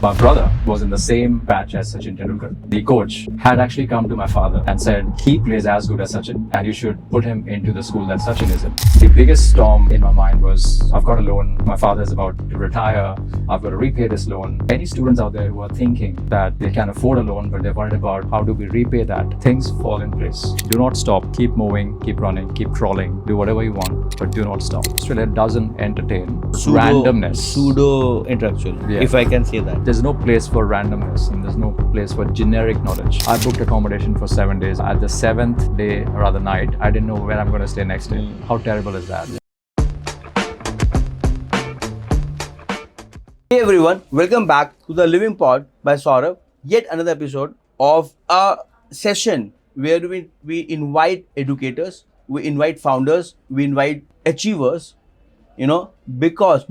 My brother was in the same batch as Sachin Tendulkar. The coach had actually come to my father and said, he plays as good as Sachin and you should put him into the school that Sachin is in. The biggest storm in my mind was, I've got a loan, my father is about to retire, I've got to repay this loan. Any students out there who are thinking that they can afford a loan but they're worried about how do we repay that, things fall in place. Do not stop, keep moving, keep running, keep crawling, do whatever you want, but do not stop. Australia doesn't entertain randomness. Pseudo intellectual, if I can say that. There's no place for randomness and there's no place for generic knowledge. I booked accommodation for 7 days. At the 7th day, or rather night, I didn't know where I'm going to stay next day. How terrible is that? Hey everyone, welcome back to the Living Pod by Saurabh. Yet another episode of a session where we invite educators, we invite founders, we invite achievers, not because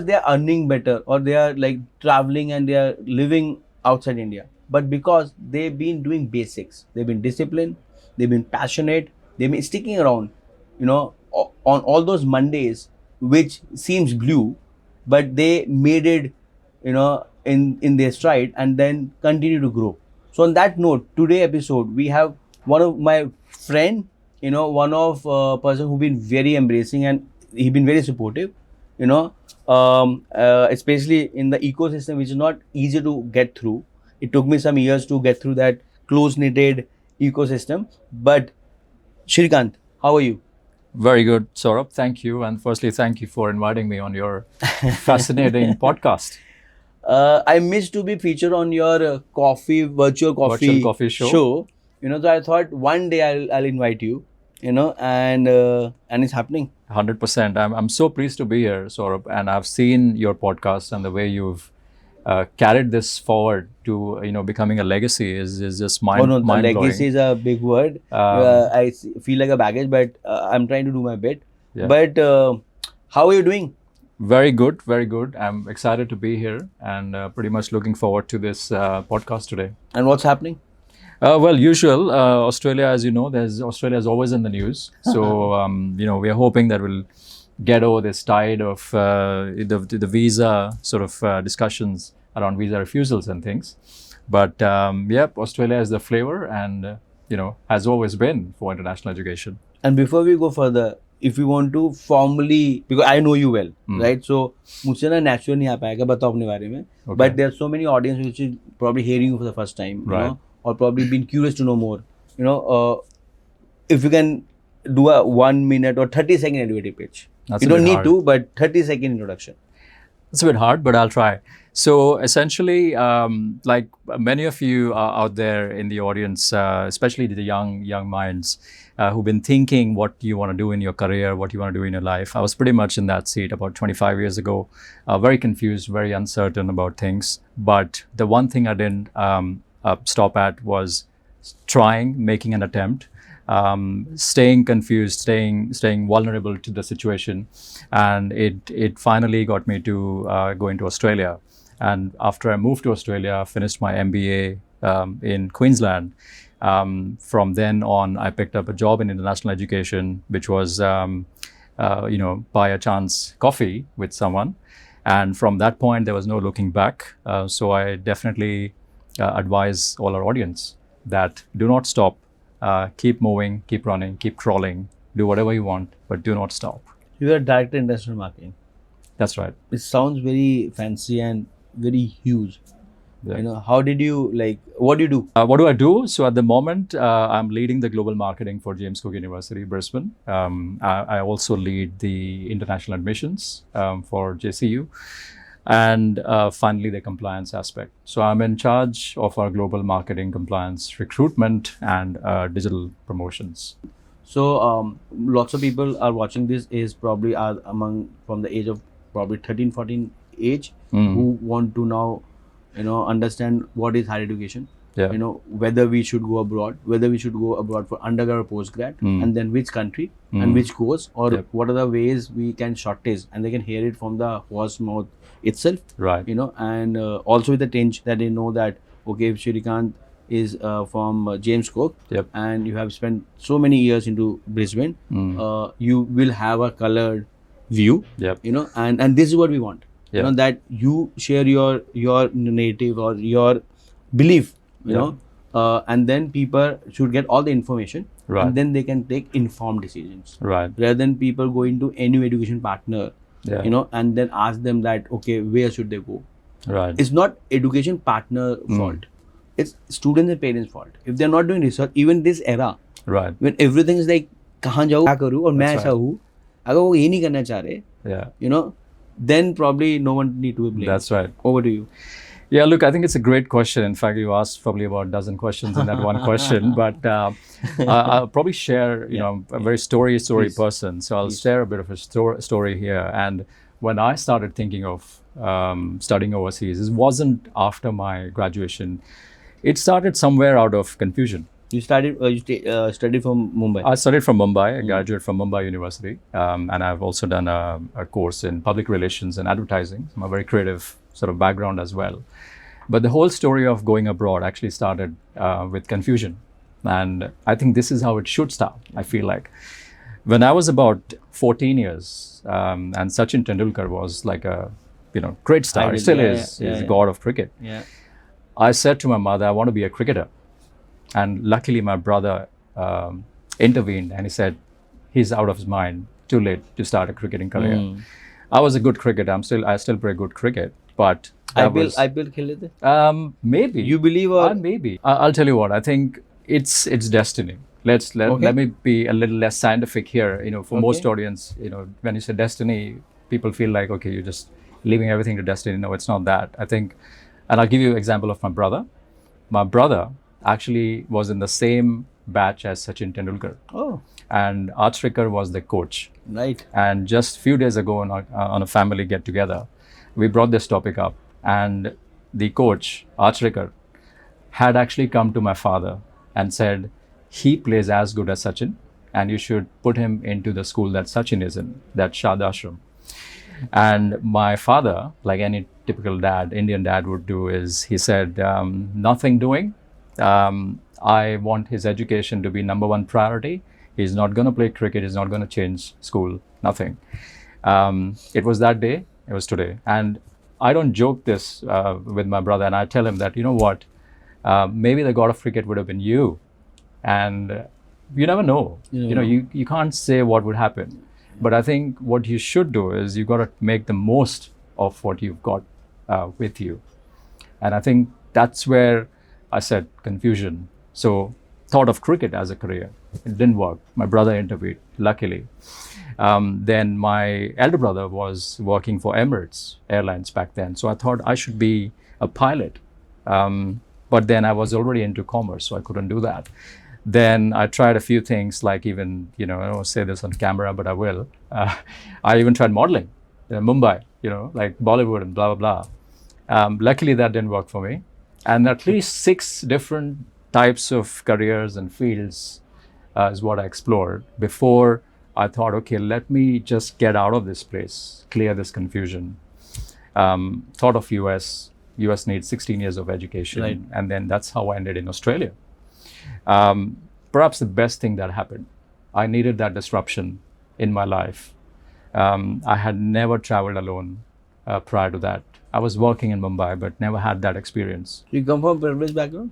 they are earning better or they are like traveling and they are living outside India, but because they've been doing basics. They've been disciplined, they've been passionate, they've been sticking around, on all those Mondays, which seems blue, but they made it, in their stride and then continue to grow. So on that note, today episode, we have one of my friend, one of person who've been very embracing and he's been very supportive, especially in the ecosystem, which is not easy to get through. It took me some years to get through that close-knitted ecosystem. But Shrikant, how are you? Very good, Saurabh. Thank you. And firstly, thank you for inviting me on your fascinating podcast. I missed to be featured on your virtual coffee show. So I thought one day I'll invite you, and it's happening. 100%. I'm so pleased to be here, Saurabh, and I've seen your podcast and the way you've carried this forward to becoming a legacy is just mind-blowing. Legacy is a big word. I feel like a baggage, but I'm trying to do my bit. Yeah. But how are you doing? Very good, very good. I'm excited to be here and pretty much looking forward to this podcast today. And what's happening? Usual. Australia, as you know, Australia is always in the news. So, we are hoping that we'll get over this tide of the visa sort of discussions around visa refusals and things. But, Australia is the flavor and, has always been for international education. And before we go further, if you want to formally, because I know you well, right? So, मुझसे ना natural नहीं आ पाएगा बताओ अपने बारे में. Okay. But there are so many audience which is probably hearing you for the first time, right. Or probably been curious to know more. If you can do a 1 minute or 30-second elevator pitch. That's you don't need to, but 30-second introduction. It's a bit hard, but I'll try. So essentially, like many of you are out there in the audience, especially the young minds who've been thinking what you want to do in your career, what you want to do in your life. I was pretty much in that seat about 25 years ago, very confused, very uncertain about things. But the one thing I didn't stop at was making an attempt, staying confused, staying vulnerable to the situation, and it finally got me to go into Australia. And after I moved to Australia, I finished my MBA in Queensland. From then on, I picked up a job in international education, which was by a chance coffee with someone, and from that point there was no looking back. So I definitely advise all our audience that do not stop, keep moving, keep running, keep crawling, do whatever you want, but do not stop. You are a director of international marketing. That's right. It sounds very fancy and very huge. Yeah. How did you what do you do? What do I do? So at the moment, I'm leading the global marketing for James Cook University Brisbane. I also lead the international admissions for JCU. And finally, the compliance aspect. So I'm in charge of our global marketing, compliance, recruitment, and digital promotions. So lots of people are watching this is probably are from the age of probably 13, 14 age who want to now, understand what is higher education. Yeah. Whether we should go abroad, for undergrad or postgrad, and then which country and which course, or what are the ways we can shortage, and they can hear it from the horse mouth itself. Right. And also with the tinge that they know that, okay, if Shrikant is from James Cook, and you have spent so many years into Brisbane, you will have a colored view, and this is what we want. You know, that you share your narrative or your belief, you know, and then people should get all the information, and then they can take informed decisions, rather than people going to any education partner, you know, and then ask them that, okay, where should they go? It's not education partner fault, it's students and parents fault. If they're not doing research, even this era, when everything is like kahan jaऊँ क्या करूँ और मैं ऐसा हूँ, अगर वो ये नहीं करना चाह रहे, you know, then probably no one need to be blamed. That's right. Over to you. Yeah, look, I think it's a great question. In fact, you asked probably about a dozen questions in that one question. But I'll probably share, you know, a very story person. So I'll share a bit of a story here. And when I started thinking of studying overseas, it wasn't after my graduation. It started somewhere out of confusion. You studied from Mumbai? I studied from Mumbai. I graduated from Mumbai University. And I've also done a course in public relations and advertising. I'm a very creative sort of background as well. But the whole story of going abroad actually started with confusion. And I think this is how it should start, I feel like. When I was about 14 years, and Sachin Tendulkar was like a, you know, great star. He still is. He's a god of cricket. I said to my mother, I want to be a cricketer. And luckily my brother intervened and he said, he's out of his mind, too late to start a cricketing career. I was a good cricketer. I still play good cricket, but IPL खेले थे? Maybe. You believe or? Maybe. I'll tell you what, I think it's destiny. Let me be a little less scientific here. You know, for most audience, you know, when you say destiny, people feel like, okay, you're just leaving everything to destiny. No, it's not that. I think, and I'll give you an example of my brother. My brother actually was in the same batch as Sachin Tendulkar. Oh. And Shrikant was the coach. Right. And just a few days ago on a family get together, we brought this topic up, and the coach, Shrikant, had actually come to my father and said, he plays as good as Sachin, and you should put him into the school that Sachin is in, that Shad Ashram. And my father, like any typical dad, Indian dad would do, is he said, nothing doing. I want his education to be number one priority. He's not going to play cricket. He's not going to change school. Nothing. It was that day. It was today. And I don't joke this with my brother. And I tell him that, you know what, maybe the god of cricket would have been you. And you never know. You know, you can't say what would happen. But I think what you should do is you got to make the most of what you've got with you. And I think that's where I said confusion. So thought of cricket as a career. It didn't work. My brother intervened, luckily. Then my elder brother was working for Emirates Airlines back then. So I thought I should be a pilot. But then I was already into commerce, so I couldn't do that. Then I tried a few things, like even, you know, I don't say this on camera, but I will. I even tried modeling in Mumbai, you know, like Bollywood and blah, blah, blah. Luckily, that didn't work for me. And at least 6 different types of careers and fields is what I explored before I thought, okay, let me just get out of this place, clear this confusion. Thought of US needs 16 years of education. Right. And then that's how I ended in Australia. Perhaps the best thing that happened. I needed that disruption in my life. I had never traveled alone prior to that. I was working in Mumbai, but never had that experience. You come from privileged background?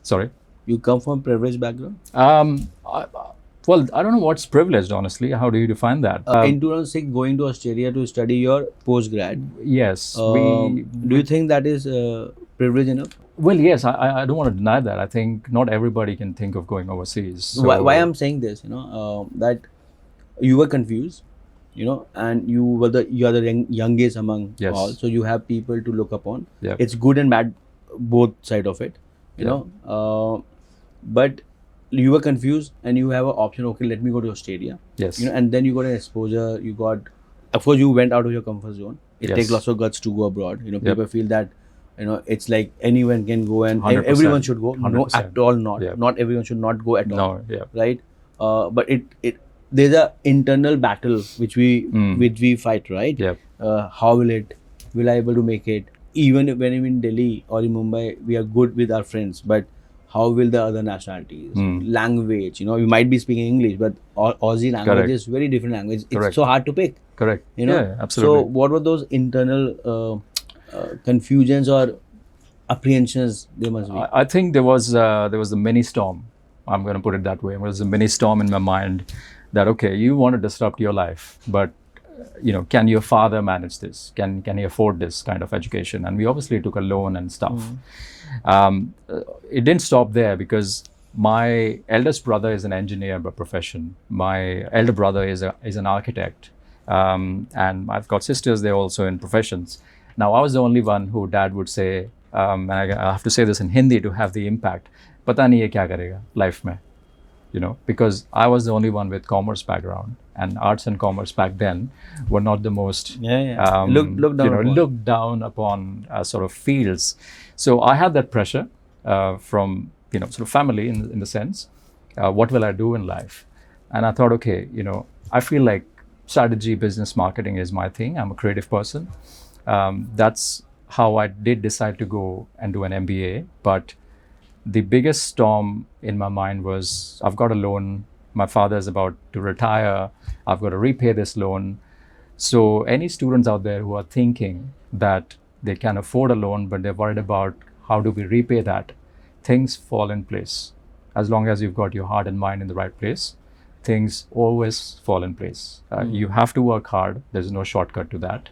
Sorry? You come from privileged background? Well, I don't know what's privileged, honestly. How do you define that? In 2006, going to Australia to study your postgrad. Yes. Do you think that is privileged enough? Well, yes. I don't want to deny that. I think not everybody can think of going overseas. So why I'm saying this, that you were confused, and you are the youngest among all. So you have people to look upon. Yep. It's good and bad, both side of it, you know. But you were confused and you have an option, okay, let me go to Australia. Yes. And then you got an exposure, of course, you went out of your comfort zone. It takes lots of guts to go abroad. People feel that, it's like anyone can go and 100%. Everyone should go. 100%. No, at all not. Yep. Not everyone should not go at all. No, yeah. Right? But there's a internal battle which we fight, right? Yep. How will I able to make it? Even when I'm in Delhi or in Mumbai, we are good with our friends, but how will the other nationalities? Language, we might be speaking English, but Aussie language is very different language. It's so hard to pick. Correct. You know. Yeah, absolutely. So what were those internal confusions or apprehensions there must be? I think there was a mini storm. I'm going to put it that way. There was a mini storm in my mind that okay, you want to disrupt your life, but can your father manage this? Can he afford this kind of education? And we obviously took a loan and stuff. It didn't stop there because my eldest brother is an engineer by profession. My elder brother is an architect, and I've got sisters. They're also in professions. Now I was the only one who dad would say, and I have to say this in Hindi to have the impact. पता नहीं ये क्या करेगा life में, because I was the only one with commerce background, and arts and commerce back then were not the most looked down upon sort of fields. So I had that pressure from sort of family in the sense, what will I do in life? And I thought, okay, I feel like strategy, business, marketing is my thing. I'm a creative person. That's how I did decide to go and do an MBA. But the biggest storm in my mind was I've got a loan. My father is about to retire. I've got to repay this loan. So any students out there who are thinking that they can afford a loan, but they're worried about how do we repay that, things fall in place. As long as you've got your heart and mind in the right place, things always fall in place. You have to work hard. There's no shortcut to that.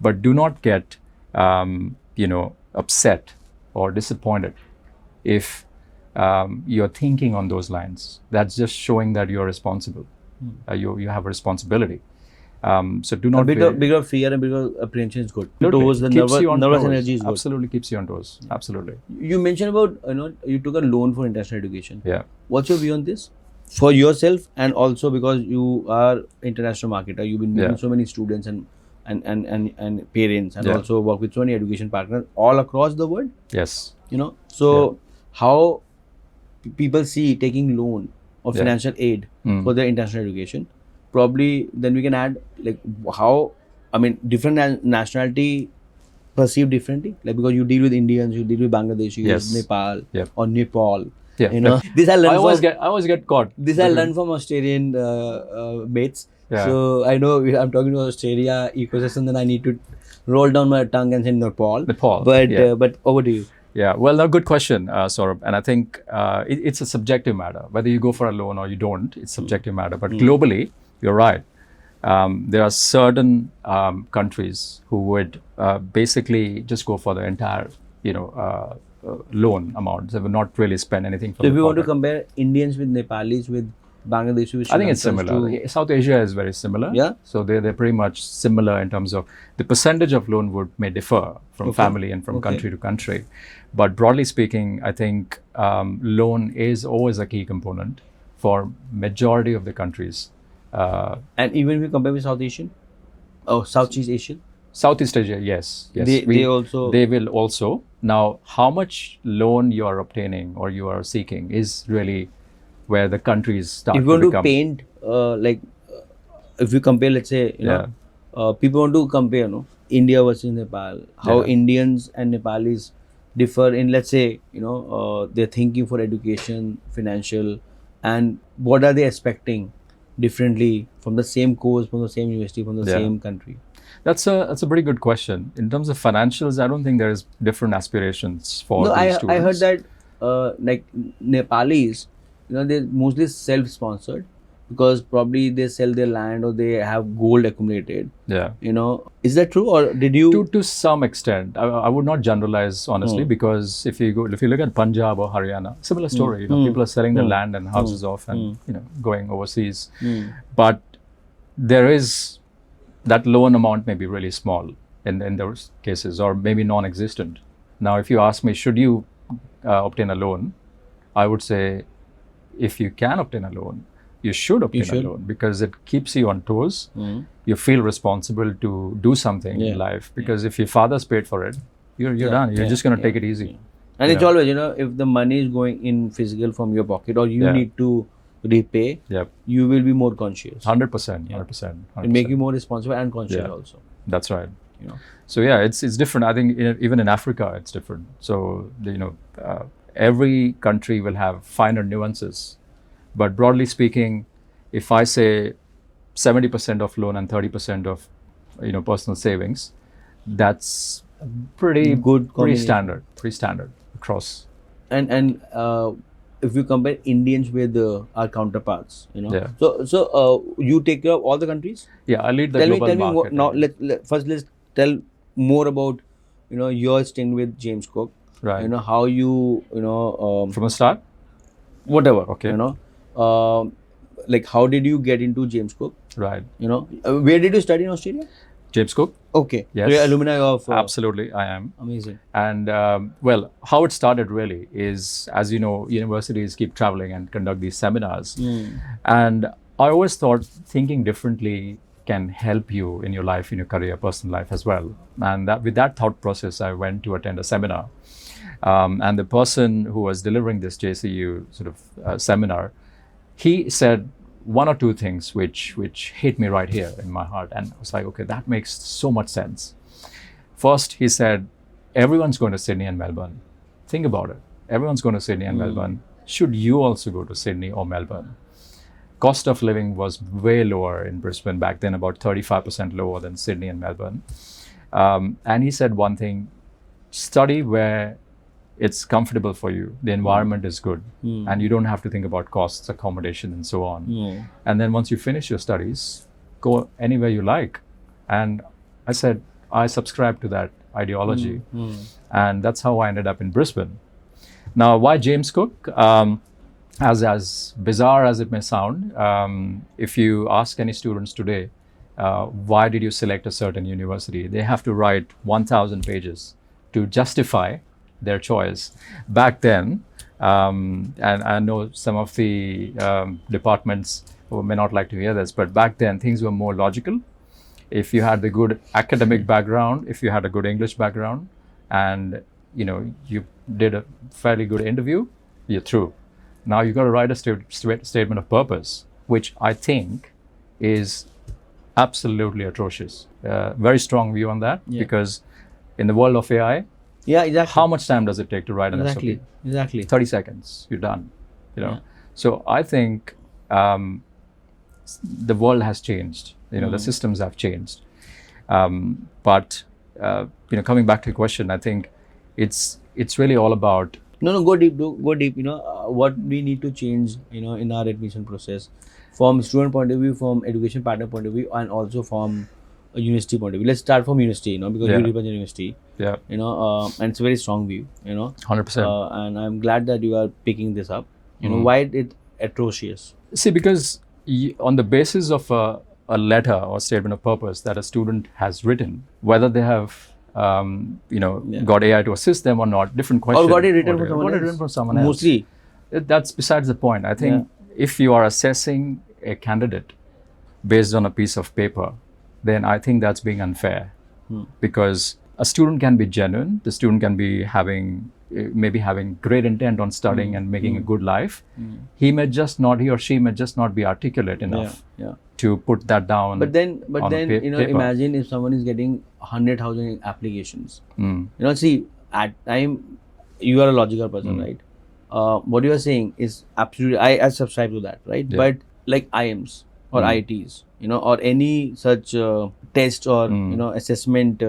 But do not get, upset or disappointed if you're thinking on those lines. That's just showing that you're responsible. You have a responsibility. So do not a bit of fear and bigger apprehension is good. Toes, the nervous energy is good. Absolutely keeps you on toes. Absolutely. You mentioned about you took a loan for international education. Yeah. What's your view on this? For yourself, and also because you are international marketer, you've been meeting so many students and parents, and also work with so many education partners all across the world. Yes. So how people see taking loan or financial aid for their international education, probably then we can add like how, different nationality perceived differently, like because you deal with Indians, you deal with Bangladeshis, Nepal or Nepal. This I always get caught. This I learned from Australian mates. So I know I'm talking to Australia ecosystem, then I need to roll down my tongue and say Nepal. But over to you. Yeah, well, a good question, Saurabh. And I think it's a subjective matter. Whether you go for a loan or you don't, it's subjective matter. But globally, you're right. There are certain countries who would basically just go for the entire, loan amount. They would not really spend anything. So if you want to compare Indians with Nepalis with Bangladesh, I think it's similar. South Asia is very similar. Yeah. So they're pretty much similar in terms of the percentage of loan may differ from family and from country to country. But broadly speaking, I think loan is always a key component for majority of the countries. And even if you compare with Southeast Asian? Southeast Asia, yes. They will also. Now, how much loan you are obtaining or you are seeking is really where the countries start. If you want to paint, if you compare, let's say, people want to compare, India versus Nepal, how Indians and Nepalis differ in, let's say, they're thinking for education, financial, and what are they expecting differently from the same course, from the same university, from the same country? That's a pretty good question. In terms of financials, I don't think there is different aspirations for these students. I heard that like Nepalis, they're mostly self-sponsored because probably they sell their land or they have gold accumulated. Yeah. Is that true, or did you? To some extent, I would not generalize honestly, because if you look at Punjab or Haryana, similar story. People are selling their land and houses off and going overseas. But there is that loan amount may be really small in those cases, or maybe non-existent. Now, if you ask me, should you obtain a loan? I would say, if you can obtain a loan, you should obtain a loan because it keeps you on toes. You feel responsible to do something in life because if your father's paid for it, you're done. You're just going to take it easy. And it's always, if the money is going in physical from your pocket or you need to repay, you will be more conscious. 100%. 100%. It make you more responsible and conscious also. That's right. So it's different. I think even in Africa, it's different. So, every country will have finer nuances. But broadly speaking, if I say 70% of loan and 30% of personal savings. That's pretty Good pretty combination. standard across. And if you compare Indians with our counterparts, Yeah. So you take care of all the countries. Yeah, I lead the Tell me, global tell me market. now. First let's tell more about your stint with James Cook. Right. How you From the start. whatever. Okay. Like how did you get into James Cook? Right. Where did you study in Australia? James Cook. Okay. Yes. So you're alumni of. Absolutely, I am. Amazing. And well, how it started really is, as you know, universities keep traveling and conduct these seminars. And I always thought thinking differently can help you in your life, in your career, personal life as well. And with that thought process, I went to attend a seminar. And the person who was delivering this JCU sort of seminar, he said one or two things which hit me right here in my heart. And I was like, okay, that makes so much sense. First, he said, everyone's going to Sydney and Melbourne. Think about it. Everyone's going to Sydney and Melbourne. Should you also go to Sydney or Melbourne? Cost of living was way lower in Brisbane back then, about 35% lower than Sydney and Melbourne. And he said one thing, study where it's comfortable for you, the environment is good, and you don't have to think about costs, accommodation, and so on. And then once you finish your studies, go anywhere you like. And I said, I subscribe to that ideology. And that's how I ended up in Brisbane. Now, why James Cook? As bizarre as it may sound, if you ask any students today, why did you select a certain university? They have to write 1,000 pages to justify their choice. Back then, and I know some of the departments who may not like to hear this, but back then things were more logical. If you had the good academic background, if you had a good English background, and you did a fairly good interview, you're through. Now you've got to write a statement of purpose, which I think is absolutely atrocious. Very strong view on that, because in the world of AI, yeah, exactly. How much time does it take to write an SOP? Exactly. 30 seconds, you're done. So I think the world has changed. The systems have changed. But coming back to your question, I think it's really all about. No, go deep. Go deep. What we need to change. In our admission process, from student point of view, from education partner point of view, and also from a university point of view. Let's start from university. Because you represent university. Yeah. And it's a very strong view. 100%. And I'm glad that you are picking this up. Why it atrocious? See, because on the basis of a letter or statement of purpose that a student has written, whether they have got AI to assist them or not, different question. Or got it written from someone else. Written from someone else. Mostly. That's besides the point. I think if you are assessing a candidate based on a piece of paper, then I think that's being unfair. Because a student can be genuine, the student can be having great intent on studying and making a good life. He or she may just not be articulate enough to put that down. But then paper. Imagine if someone is getting 100,000 applications. See, at time you are a logical person, right? What you are saying is absolutely, I subscribe to that, right? Yeah. But like IIMs or IITs, or any such test or assessment,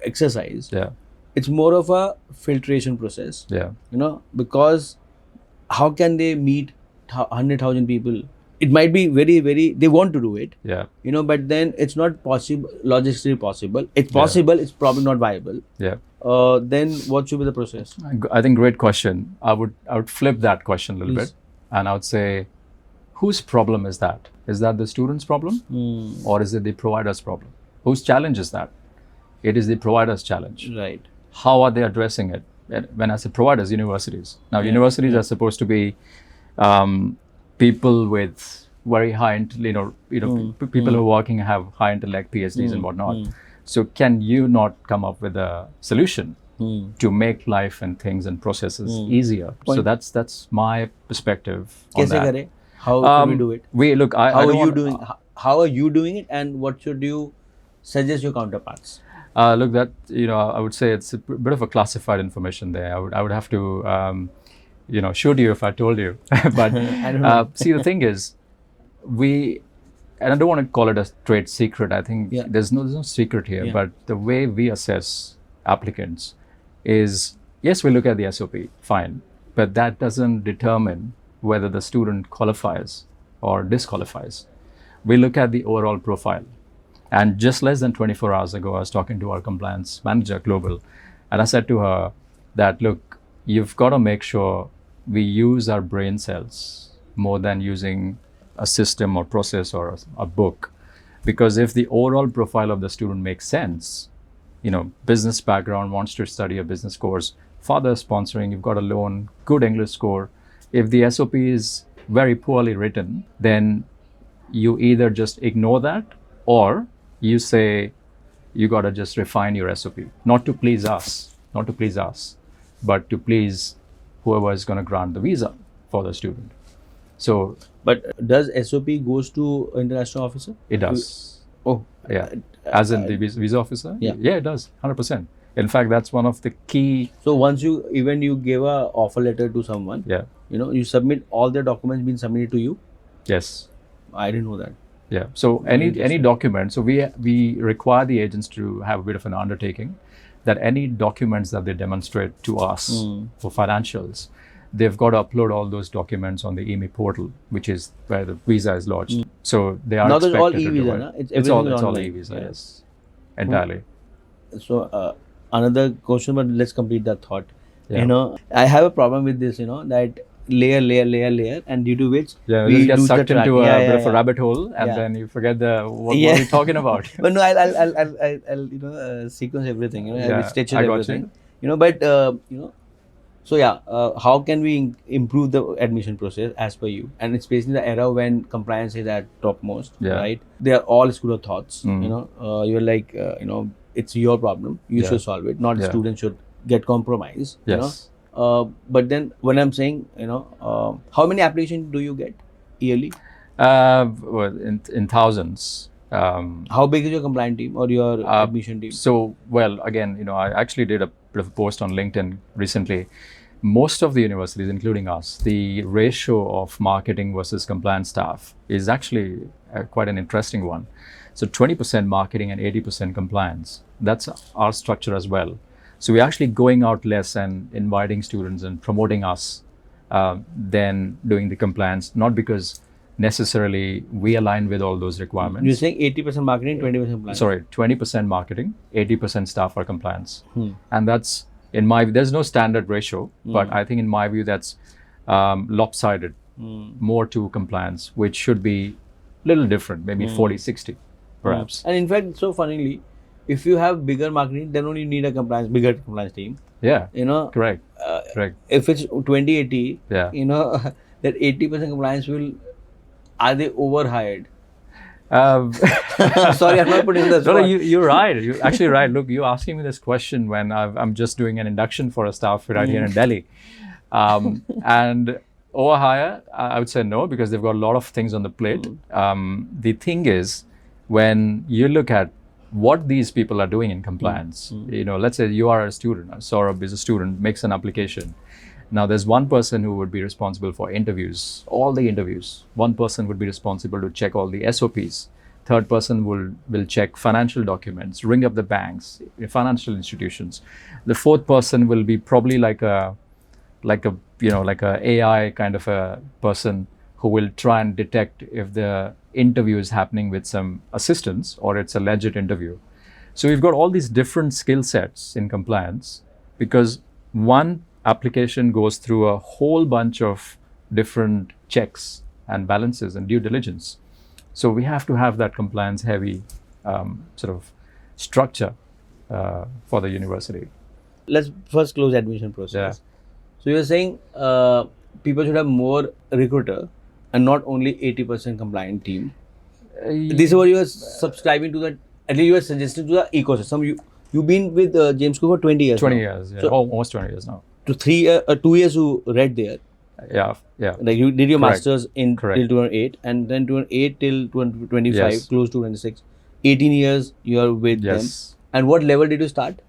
exercise. Yeah. It's more of a filtration process. Yeah. Because how can they meet 100,000 people? It might be very, very, they want to do it. Yeah. But then it's not possible, logically possible. It's possible, it's probably not viable. Yeah. Then what should be the process? I think great question. I would flip that question a little Please. bit, and I would say, whose problem is that? Is that the student's problem, or is it the provider's problem? Whose challenge is that? It is the provider's challenge. Right. How are they addressing it? When I say providers, universities. Now, universities are supposed to be people with very high, people who are working have high intellect, PhDs and whatnot. So, can you not come up with a solution to make life and things and processes easier? So that's my perspective on Kaise that. kare? How should we do it? How are you doing it, and what should you suggest your counterparts? Look, that I would say it's a bit of a classified information there. I would have to shoot you if I told you. But see, the thing is, and I don't want to call it a trade secret. I think Yeah. there's no secret here, Yeah. but the way we assess applicants is, yes, we look at the SOP, fine, but that doesn't determine whether the student qualifies or disqualifies. We look at the overall profile. And just less than 24 hours ago, I was talking to our compliance manager, Global, and I said to her that, look, you've got to make sure we use our brain cells more than using a system or process or a book. Because if the overall profile of the student makes sense, business background, wants to study a business course, father sponsoring, you've got a loan, good English score. If the SOP is very poorly written, then you either just ignore that or you say you got to just refine your SOP, not to please us, but to please whoever is going to grant the visa for the student. So, But does SOP goes to international officer? it does. Oh, Yeah. As in the visa officer? Yeah. Yeah, it does. 100%. In fact, that's one of the key. So once you give a offer letter to someone, Yeah. you submit all the documents being submitted to you. Yes. I didn't know that. Yeah. So any document. So we require the agents to have a bit of an undertaking that any documents that they demonstrate to us for financials, they've got to upload all those documents on the EMI portal, which is where the visa is lodged. So they are Now there's all expected to do e-visa, it. na? It's all online. e-visa. Yeah. Yes. Entirely. So another question, but let's complete that thought. Yeah. I have a problem with this. That layer, and due to which Yeah, we just get lose the sucked track. into a Yeah, bit yeah, of a yeah. rabbit hole, and Yeah. then you forget what Yeah. we're talking about. But no, I'll sequence everything. I will stitch it I got everything. So yeah, how can we improve the admission process as per you? And especially the era when compliance is at topmost, Yeah. right? They are all school of thoughts. Mm. You're like, it's your problem. You Yeah. should solve it. Not the Yeah. student should get compromised. Yes. But then when I'm saying, how many applications do you get yearly? Well, in thousands. How big is your compliance team or your admission team? So, well, again, I actually did a bit of a post on LinkedIn recently. Most of the universities, including us, the ratio of marketing versus compliance staff is actually quite an interesting one. So 20% marketing and 80% compliance. That's our structure as well. So we're actually going out less and inviting students and promoting us than doing the compliance, not because necessarily we align with all those requirements. You're saying 80% marketing, 20% compliance. Sorry, 20% marketing, 80% staff are compliance. And that's, in my view, there's no standard ratio, but I think in my view, that's lopsided more to compliance, which should be a little different, maybe 40-60 perhaps. And in fact, so funnily, if you have bigger marketing, then only you need a bigger compliance team. Yeah, Correct. correct. If it's 20-80, Yeah. that 80% compliance are they overhired? Sorry, I'm not putting this. No, you're right. You're actually right. Look, you're asking me this question when I'm just doing an induction for a staff right here in Delhi. And overhire, I would say no, because they've got a lot of things on the plate. The thing is, when you look at what these people are doing in compliance, let's say you are a student, Saurabh is a student, makes an application. Now, there's one person who would be responsible for interviews, all the interviews. One person would be responsible to check all the SOPs. Third person will check financial documents, ring up the banks, financial institutions. The fourth person will be probably like a AI kind of a person who will try and detect if the interview is happening with some assistants or it's a legit interview. So we've got all these different skill sets in compliance because one application goes through a whole bunch of different checks and balances and due diligence. So we have to have that compliance heavy sort of structure for the university. Let's first close admission process. Yeah. So you're saying people should have more recruiter and not only 80% compliant team. This is what you are subscribing to, that at least you are suggesting to the ecosystem. You've been with James Cook for 20 years. 20 now. years, yeah. So, Almost 20 years now. to 2 years you read there. Yeah. Like you did your Correct. masters in Correct. till 2008 and then 2008 till 2025, Yes. close to 26. 18 years you are with them. Yes. And what level did you start?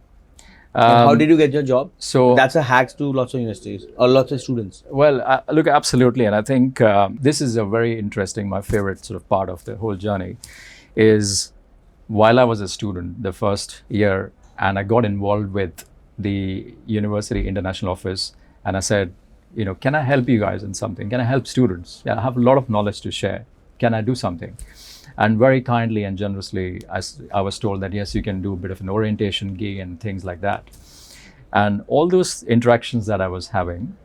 And how did you get your job? So That's a hack to lots of universities or lots of students. Well, look, absolutely. And I think this is a very interesting, my favorite sort of part of the whole journey is while I was a student, the first year, and I got involved with the university international office, and I said, can I help you guys in something? Can I help students? Yeah, I have a lot of knowledge to share. Can I do something? And very kindly and generously, I was told that, yes, you can do a bit of an orientation gig and things like that. And all those interactions that I was having,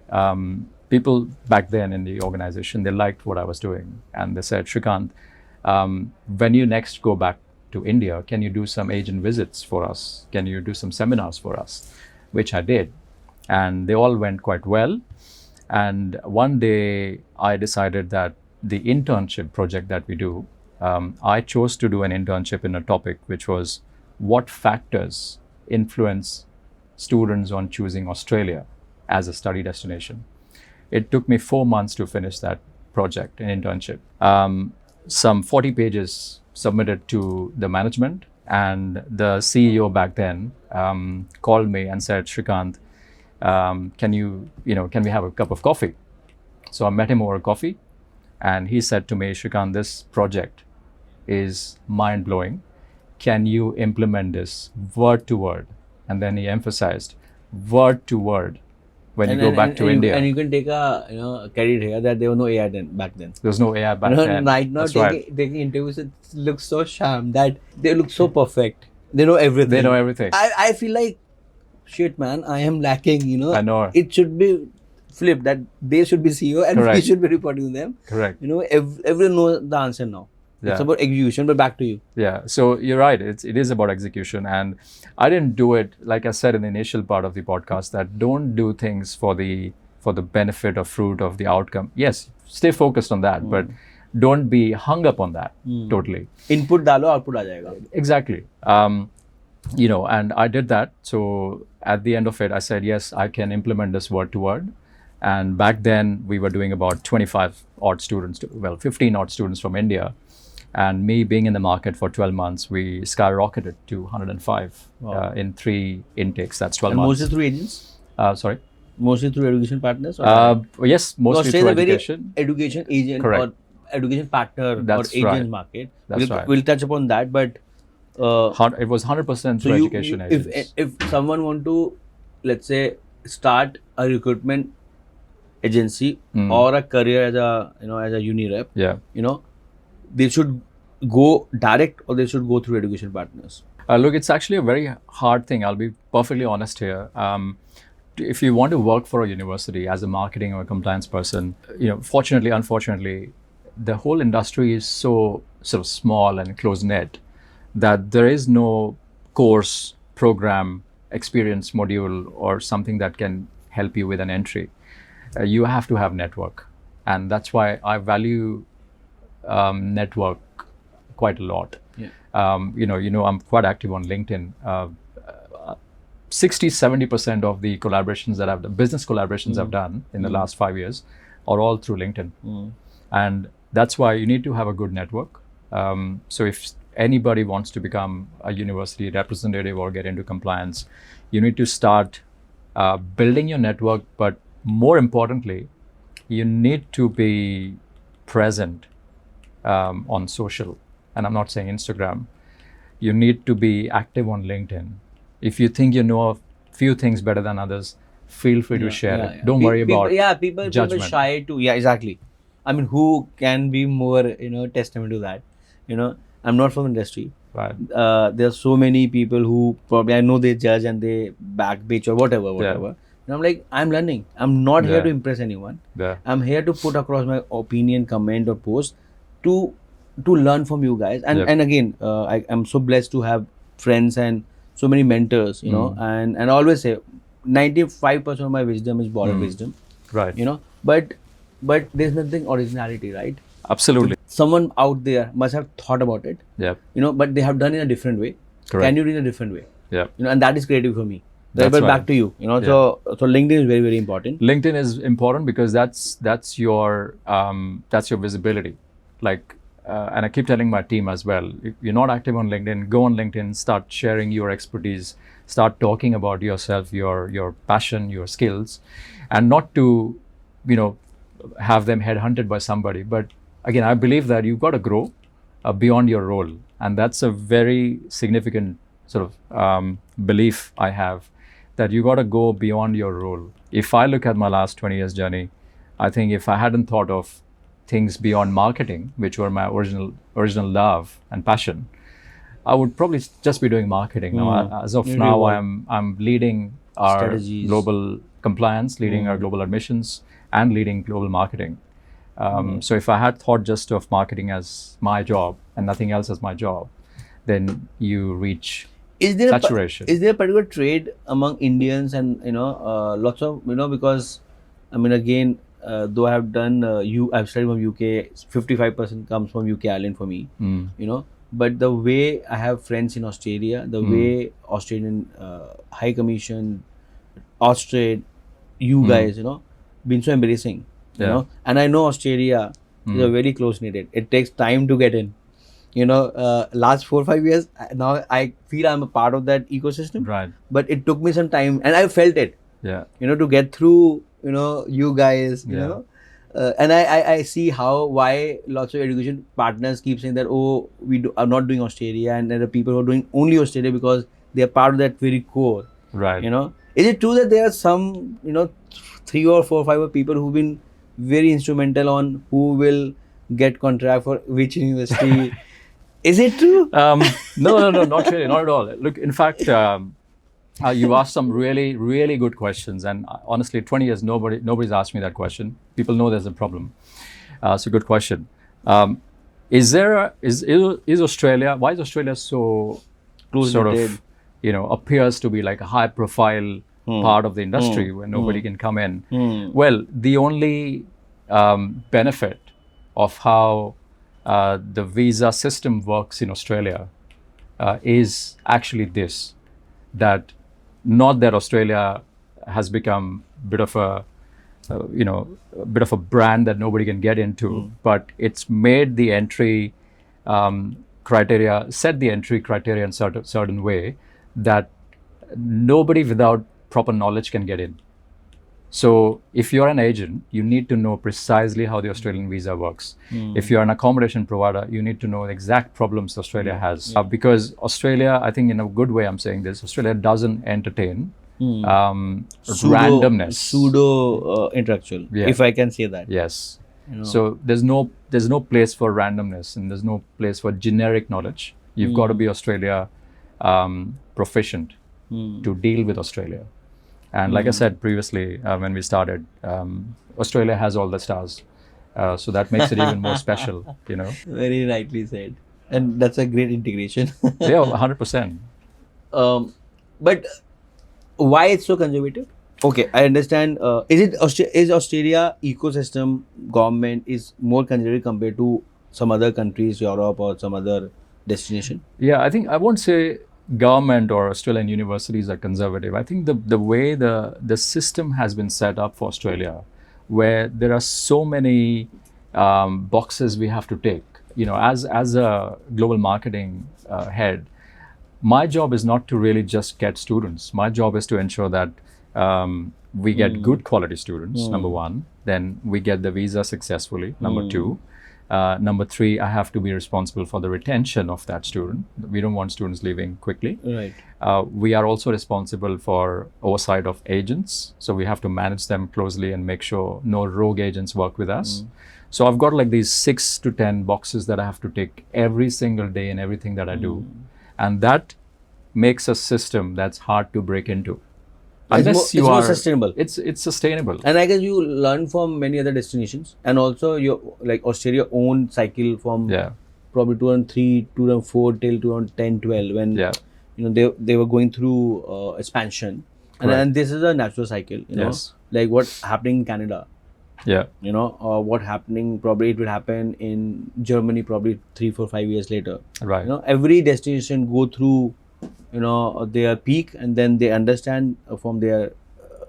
people back then in the organization, they liked what I was doing. And they said, Shrikant, when you next go back to India, can you do some agent visits for us? Can you do some seminars for us? Which I did. And they all went quite well. And one day I decided that the internship project that we do, I chose to do an internship in a topic which was what factors influence students on choosing Australia as a study destination. It took me 4 months to finish that project, an internship. Some 40 pages submitted to the management, and the CEO back then called me and said, Shrikant, can we have a cup of coffee? So I met him over coffee, and he said to me, Shrikant, this project is mind-blowing. Can you implement this word to word? And then he emphasized word to word when you go back to India. And you can take a credit here that there was no AI back then. There was no AI back then. Right now, taking interviews, it looks so sham that they look so perfect. They know everything. They know everything. I feel like, shit, man, I am lacking, I know. It should be flipped, that they should be CEO and we should be reporting to them. Correct. Everyone knows the answer now. Yeah. It's about execution, but back to you. Yeah, so you're right. It is about execution. And I didn't do it, like I said in the initial part of the podcast, that don't do things for the benefit or fruit of the outcome. Yes, stay focused on that, but don't be hung up on that totally. Input dalo, output aa jayega. Exactly. And I did that. So at the end of it, I said, yes, I can implement this word to word. And back then we were doing about 25 odd students, 15 odd students from India. And me being in the market for 12 months, we skyrocketed to 105 in 3 intakes. That's 12 months. Mostly through agents? Sorry? Mostly through education partners? Yes, mostly through education. Education agent Correct. or education partner That's or agent right. market. That's right. We'll touch upon that, but... it was 100% through education agents. If someone want to, let's say, start a recruitment agency or a career as a uni rep, they should go direct or they should go through education partners? Look, it's actually a very hard thing. I'll be perfectly honest here. If you want to work for a university as a marketing or a compliance person, fortunately, unfortunately, the whole industry is so sort of small and close-knit that there is no course, program, experience module or something that can help you with an entry. You have to have network. And that's why I value network quite a lot. Yeah. I'm quite active on LinkedIn. 60-70% of the collaborations that I've done, business collaborations I've done in the last 5 years, are all through LinkedIn. And that's why you need to have a good network. So if anybody wants to become a university representative or get into compliance, you need to start building your network. But more importantly, you need to be present on social. And I'm not saying Instagram. You need to be active on LinkedIn. If you think you know a few things better than others, feel free to share it. Yeah. Don't worry about people judgment. Shy to, exactly. I mean, who can be more, testament to that? I'm not from industry. Right. There are so many people who probably, I know they judge and they back bitch or whatever. And I'm like, I'm learning. I'm not here to impress anyone. I'm here to put across my opinion, comment or post to learn from you guys. And again, I'm so blessed to have friends and so many mentors, and I always say 95% of my wisdom is borrowed wisdom. Right. But there's nothing originality, right? Absolutely. Someone out there must have thought about it. Yeah. But they have done it in a different way. Correct. Can you do it in a different way? Yeah. And that is creative for me. That's but right. Back to you. So LinkedIn is very, very important. LinkedIn is important because that's your visibility. And I keep telling my team as well, if you're not active on LinkedIn, go on LinkedIn, start sharing your expertise, start talking about yourself, your passion, your skills, and not to, you know, have them headhunted by somebody. But again, I believe that you've got to grow beyond your role, and that's a very significant sort of belief I have, that you got to go beyond your role. If I look at my last 20 years journey, I think if I hadn't thought of things beyond marketing, which were my original love and passion, I would probably just be doing marketing. Now, as of now, I'm leading our Strategies. global compliance, leading our global admissions, and leading global marketing. So if I had thought just of marketing as my job and nothing else as my job, then you reach saturation. Is there a particular trade among Indians and lots of because I mean again though I have done I've studied from UK, 55% comes from UK Ireland for me, but the way I have friends in Australia, the way Australian High Commission, Australia, you guys been so embracing, and I know Australia is a very close knitted. It takes time to get in. Last 4 or 5 years, now I feel I'm a part of that ecosystem. Right. But it took me some time, and I felt it. Yeah. To get through, you guys, and I see why lots of education partners keep saying that, oh, we are not doing Australia, and there are people who are doing only Australia because they are part of that very core. Right. Is it true that there are some, 3 or 4 or 5 people who've been very instrumental on who will get contract for which university? Is it true? No, not really, not at all. Look, in fact, you asked some really, really good questions, and honestly, 20 years nobody's asked me that question. People know there's a problem. So good question. Is Australia? Why is Australia so sort of appears to be like a high-profile part of the industry where nobody can come in? Well, the only benefit of how the visa system works in Australia is actually this, that not that Australia has become a bit of a brand that nobody can get into, but it's made the entry criteria, set the entry criteria in certain way that nobody without proper knowledge can get in. So if you're an agent, you need to know precisely how the Australian visa works. If you're an accommodation provider, you need to know the exact problems Australia has. Because Australia, I think in a good way I'm saying this, Australia doesn't entertain randomness. Pseudo intellectual, if I can say that. Yes. So there's no place for randomness, and there's no place for generic knowledge. You've got to be Australia proficient to deal with Australia. And like I said previously, when we started, Australia has all the stars. So that makes it even more special, Very rightly said. And that's a great integration. Yeah, 100%. But why it's so conservative? Okay, I understand. Is Australia ecosystem government is more conservative compared to some other countries, Europe or some other destination? Yeah, I think I won't say government or Australian universities are conservative. I think the way the system has been set up for Australia, where there are so many boxes we have to tick. As a global marketing head, my job is not to really just get students. My job is to ensure that we get good quality students, number one. Then we get the visa successfully, number two. Number three, I have to be responsible for the retention of that student. We don't want students leaving quickly. Right. We are also responsible for oversight of agents. So we have to manage them closely and make sure no rogue agents work with us. So I've got like these 6 to 10 boxes that I have to tick every single day in everything that I do. And that makes a system that's hard to break into. It's more sustainable. It's sustainable. And I guess you learn from many other destinations, and also your Australia own cycle from probably 2003, 2004 till 2010, 12 when they were going through expansion, and this is a natural cycle. Like what's happening in Canada. Yeah. What happening, probably it will happen in Germany probably 3, 4, 5 years later. Right. Every destination go through their peak, and then they understand from their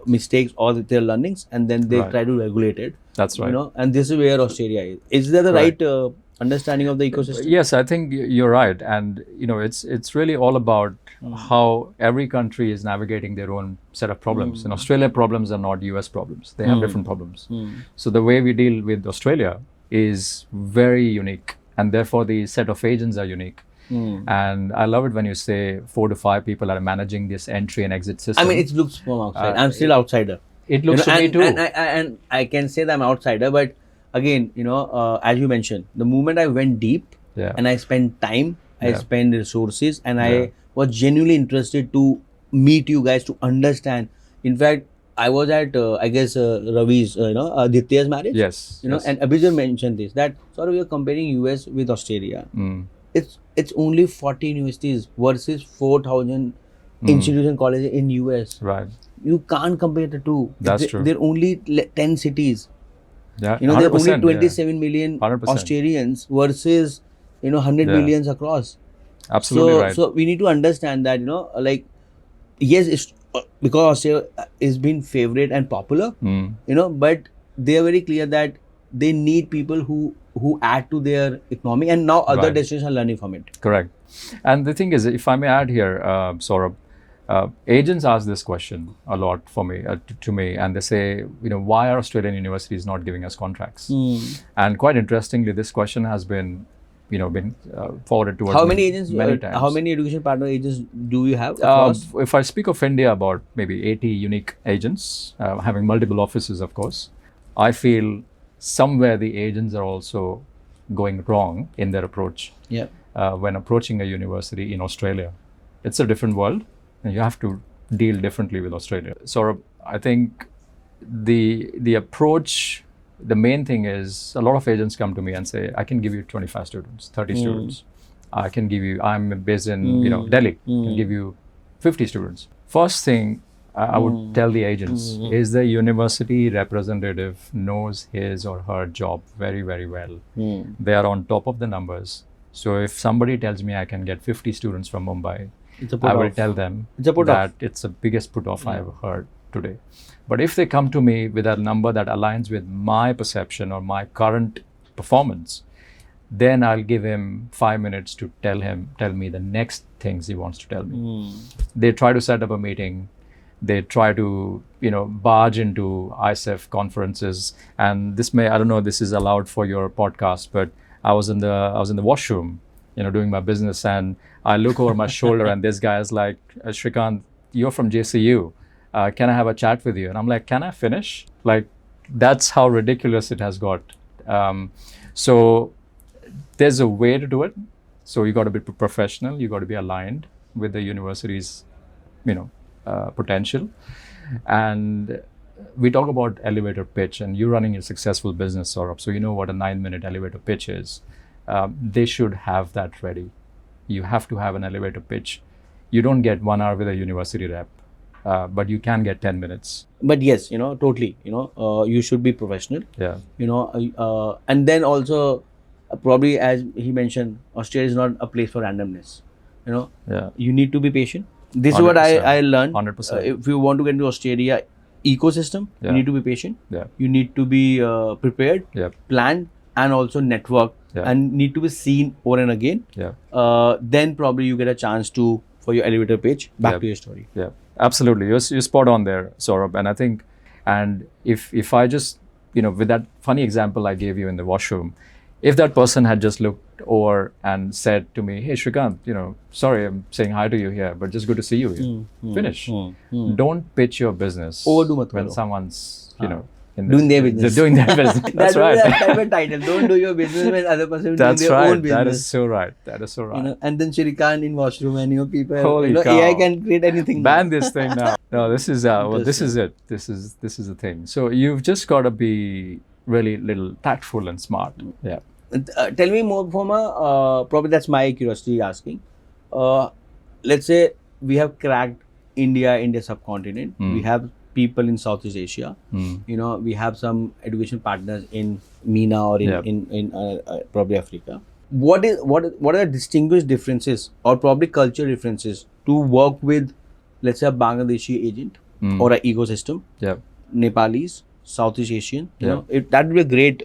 mistakes or their learnings, and then they try to regulate it. That's right. And this is where Australia is. Is that the right understanding of the ecosystem? Yes, I think you're right, and it's really all about how every country is navigating their own set of problems. In Australia, problems are not US problems; they have different problems. So the way we deal with Australia is very unique, and therefore the set of agents are unique. And I love it when you say 4 to 5 people are managing this entry and exit system. I mean, it looks from outside. I'm still outsider. It looks to me too. And I can say that I'm outsider, but again, as you mentioned, the moment I went deep and I spent time, I spent resources, and I was genuinely interested to meet you guys to understand. In fact, I was at I guess Ravi's, Ditya's marriage. Yes. And Abhijit mentioned this, that sort of we are comparing US with Australia. It's only 40 universities versus 4,000 institutions and colleges in US. Right. You can't compare the two. That's true. There are only 10 cities. Yeah. There are only 27 million 100%. Australians versus 100 millions across. Absolutely right. So we need to understand that yes, it's because Australia is being favorite and popular. But they are very clear that they need people who add to their economy, and now other destinations are learning from it. Correct. And the thing is, if I may add here, Saurabh, agents ask this question a lot for me, to me, and they say, why are Australian universities not giving us contracts? And quite interestingly, this question has been forwarded towards how many agents? Many times. How many education partner agents do you have? If I speak of India, about maybe 80 unique agents, having multiple offices, of course. I feel somewhere the agents are also going wrong in their approach. Yeah. When approaching a university in Australia, it's a different world, and you have to deal differently with Australia. So I think the approach, the main thing is, a lot of agents come to me and say, I can give you 25 students, 30 students. I can give you, I'm based in Delhi, can give you 50 students. First thing I would tell the agents is the university representative knows his or her job very, very well. They are on top of the numbers. So if somebody tells me I can get 50 students from Mumbai, I will tell them that it's the biggest put-off I ever heard today. But if they come to me with a number that aligns with my perception or my current performance, then I'll give him 5 minutes to tell me the next things he wants to tell me. They try to set up a meeting. They try to, barge into ISEF conferences. And this I don't know if this is allowed for your podcast, but I was in the washroom, doing my business, and I look over my shoulder and this guy is like, Shrikant, you're from JCU. Can I have a chat with you? And I'm like, can I finish? Like, that's how ridiculous it has got. So there's a way to do it. So you got to be professional. You got to be aligned with the university's, potential. And we talk about elevator pitch, and you're running a successful business, Saurabh, so you know what a 9-minute elevator pitch is. They should have that ready. You have to have an elevator pitch. You don't get 1 hour with a university rep, but you can get 10 minutes. But yes, totally, you should be professional. Yeah. And then also, probably as he mentioned, Australia is not a place for randomness. Yeah. You need to be patient. This is what I learned. 100%. If you want to get into Australia ecosystem, you need to be patient. Yeah. You need to be prepared, planned, and also network, and need to be seen over and again. Yeah. Then probably you get a chance for your elevator pitch. Back to your story. Yeah, absolutely. You're spot on there, Saurabh. And I think, if I just, with that funny example I gave you in the washroom, if that person had just looked over and said to me, hey, Shrikant, sorry, I'm saying hi to you here, but just good to see you here. Finish. Don't pitch your business when someone's, doing their business. They're doing their business. That's right. That's my title. Don't do your business when other person is doing their own business. That is so right. That is so right. And then Shrikant in washroom, and people, Holy cow. AI can create anything. Ban this thing now. No, this is this is it. This is the thing. So you've just got to be really little tactful and smart. Yeah. Tell me more from probably that's my curiosity asking. Let's say we have cracked India subcontinent. We have people in Southeast Asia. We have some education partners in MENA or in probably Africa. What are the distinguished differences or probably cultural differences to work with, let's say, a Bangladeshi agent or an ecosystem? Yeah. Nepalis, Southeast Asian. That would be a great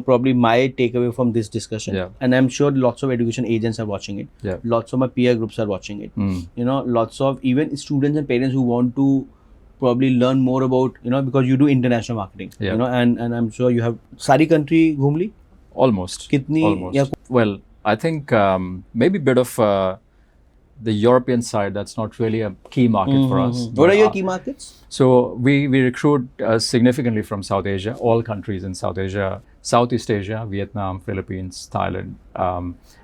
probably my takeaway from this discussion. Yeah. And I'm sure lots of education agents are watching it. Yeah. Lots of my peer groups are watching it. Mm. Lots of even students and parents who want to probably learn more about, because you do international marketing. Yeah. And I'm sure you have sari country घूम ली? Almost. Kitni? Almost. या Well, I think maybe a bit of the European side, that's not really a key market for us. What are your key markets? So we recruit significantly from South Asia, all countries in South Asia, Southeast Asia, Vietnam, Philippines, Thailand,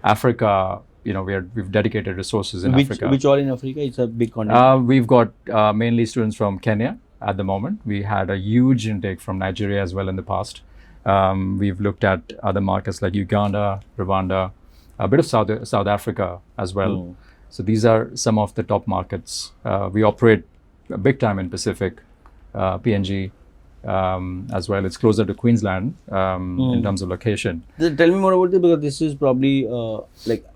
Africa. We've dedicated resources in Africa. Which all in Africa? It's a big continent. We've got mainly students from Kenya at the moment. We had a huge intake from Nigeria as well in the past. We've looked at other markets like Uganda, Rwanda, a bit of South Africa as well. So these are some of the top markets. We operate big time in Pacific, PNG as well. It's closer to Queensland in terms of location. Tell me more about this, because this is probably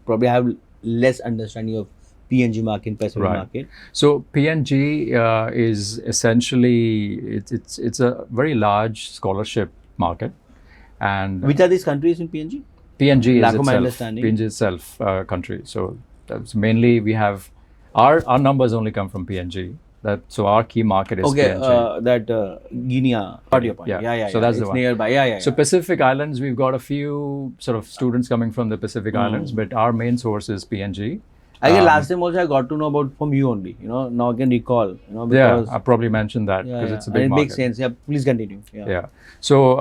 probably have less understanding of PNG market, Pacific market. So PNG is essentially it's a very large scholarship market, and which are these countries in PNG? PNG Lack is of my itself understanding. PNG itself country. So that's mainly we have our numbers only come from PNG. So our key market is PNG. Guinea. Got your point. Yeah. So that's it's the one. Nearby. Yeah. So Pacific Islands, we've got a few sort of students coming from the Pacific Islands, but our main source is PNG. I guess last time also I got to know about from you only. Now I can recall. Because I probably mentioned that because it's a big and it market. makes sense. Yeah, please continue. Yeah. So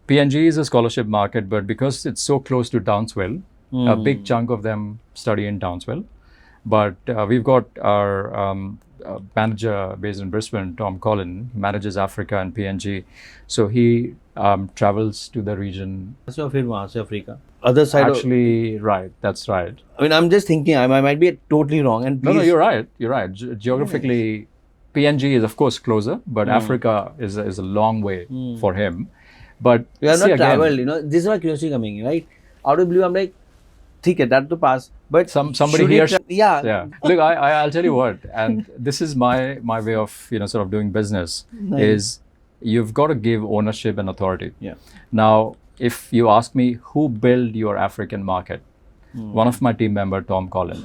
PNG is a scholarship market, but because it's so close to Townsville, a big chunk of them study in Townsville. But we've got our manager based in Brisbane, Tom Collin, manages Africa and PNG. So he travels to the region. So फिर वहाँ से Africa. Other side. Actually, right. That's right. I mean, I'm just thinking. I might be totally wrong. And No, you're right. You're right. Geographically, PNG is of course closer, but Africa is a long way for him. But we have not traveled. This is my curiosity coming in, right? Out of blue, I'm like, ठीक है, that to pass. But somebody here, yeah. Look, I'll tell you what, and this is my way of sort of doing business. Nice. Is you've got to give ownership and authority. Yeah. Now, if you ask me who built your African market, one of my team member, Tom Collin,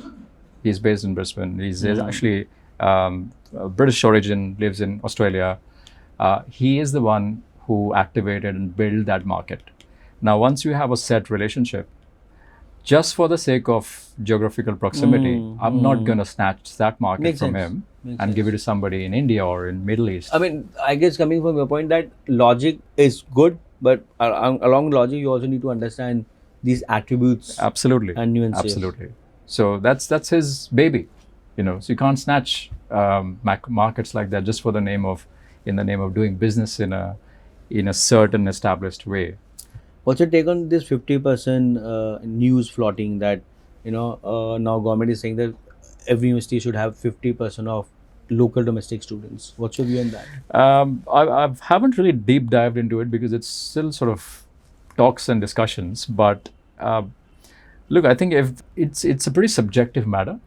he's based in Brisbane. He's actually British origin, lives in Australia. He is the one who activated and built that market. Now, once you have a set relationship, just for the sake of geographical proximity, I'm not going to snatch that market Makes from sense. him Makes and sense. give it to somebody in India or in Middle East. I mean, I guess coming from your point that logic is good, but along logic, you also need to understand these attributes. Absolutely. And nuances. Absolutely. So that's his baby, So you can't snatch markets like that just for in the name of doing business in a certain established way. What's your take on this 50% news floating that now government is saying that every university should have 50% of local domestic students? What's your view on that? I haven't really deep dived into it because it's still sort of talks and discussions. But look, I think if it's a pretty subjective matter.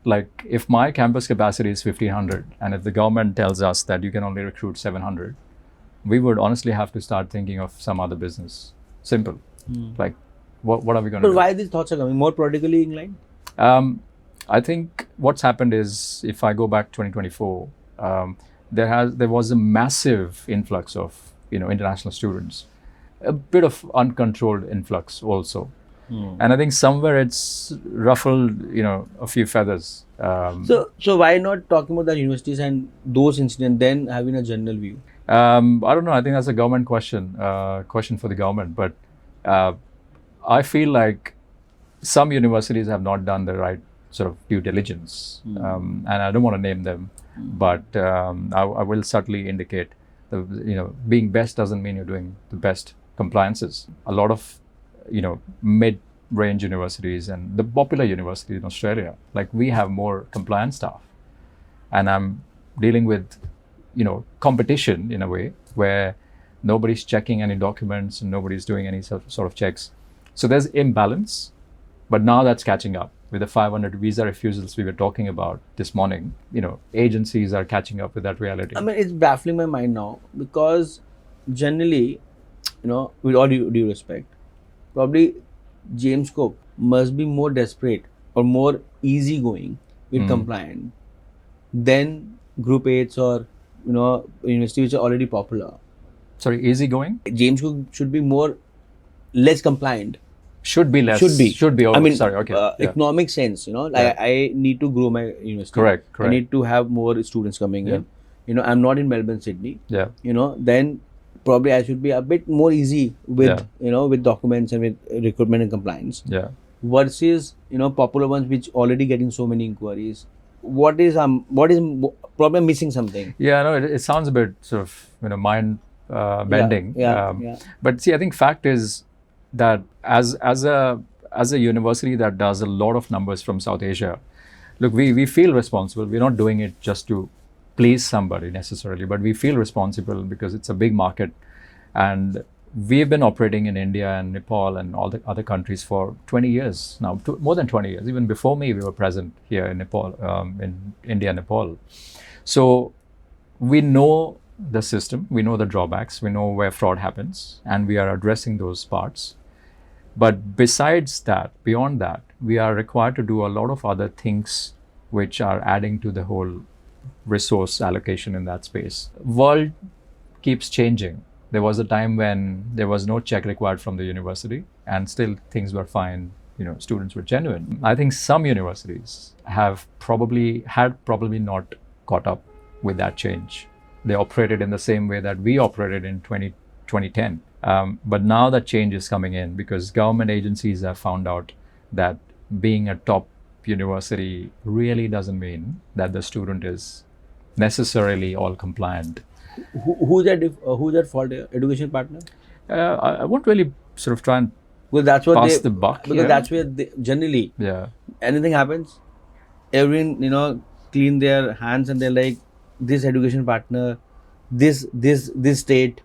Like if my campus capacity is 1,500 and if the government tells us that you can only recruit 700, we would honestly have to start thinking of some other business. Simple. Like, what are we going to do? But why these thoughts are coming? More politically inclined? I think what's happened is, if I go back 2024, there was a massive influx of international students, a bit of uncontrolled influx also, and I think somewhere it's ruffled a few feathers. So why not talking about the universities and those incidents, then having a general view? I don't know. I think that's a government question for the government. But I feel like some universities have not done the right sort of due diligence, and I don't want to name them, but I will certainly indicate that being best doesn't mean you're doing the best compliances. A lot of mid-range universities and the popular universities in Australia, like we have more compliance staff, and I'm dealing with competition in a way where nobody's checking any documents and nobody's doing any sort of checks. So there's imbalance, but now that's catching up with the 500 visa refusals we were talking about this morning. Agencies are catching up with that reality. I mean, it's baffling my mind now because generally with all due respect, probably James Cook must be more desperate or more easygoing with compliant than Group 8s or universities which are already popular. Sorry, easygoing? James Cook should be less compliant. Should be less. Should be. Should be. Oh, I mean, sorry. Okay. Yeah. economic sense. Yeah. I need to grow my university. Correct. I Correct. need to have more students coming in. I'm not in Melbourne, Sydney. Yeah. Then probably I should be a bit more easy with Yeah. with documents and with recruitment and compliance. Yeah. Versus popular ones which already getting so many inquiries. What is probably missing something? Yeah. No, it sounds a bit sort of mind bending. Yeah. But see, I think fact is that as a university that does a lot of numbers from South Asia, look, we feel responsible. We're not doing it just to please somebody necessarily, but we feel responsible because it's a big market, and we've been operating in India and Nepal and all the other countries for 20 years now, more than 20 years. Even before me, we were present here in Nepal, in India and Nepal. So we know the system, we know the drawbacks, we know where fraud happens, and we are addressing those parts. But besides that, beyond that, we are required to do a lot of other things which are adding to the whole resource allocation in that space. World keeps changing. There was a time when there was no check required from the university, and still things were fine. Students were genuine. I think some universities had probably not caught up with that change. They operated in the same way that we operated in 2010. But now that change is coming in because government agencies have found out that being a top university really doesn't mean that the student is necessarily all compliant. Who's at fault here? Education partner? I won't really sort of try and Because that's what pass the buck Because here. that's where generally anything happens, everyone clean their hands and they're like, this education partner, this state,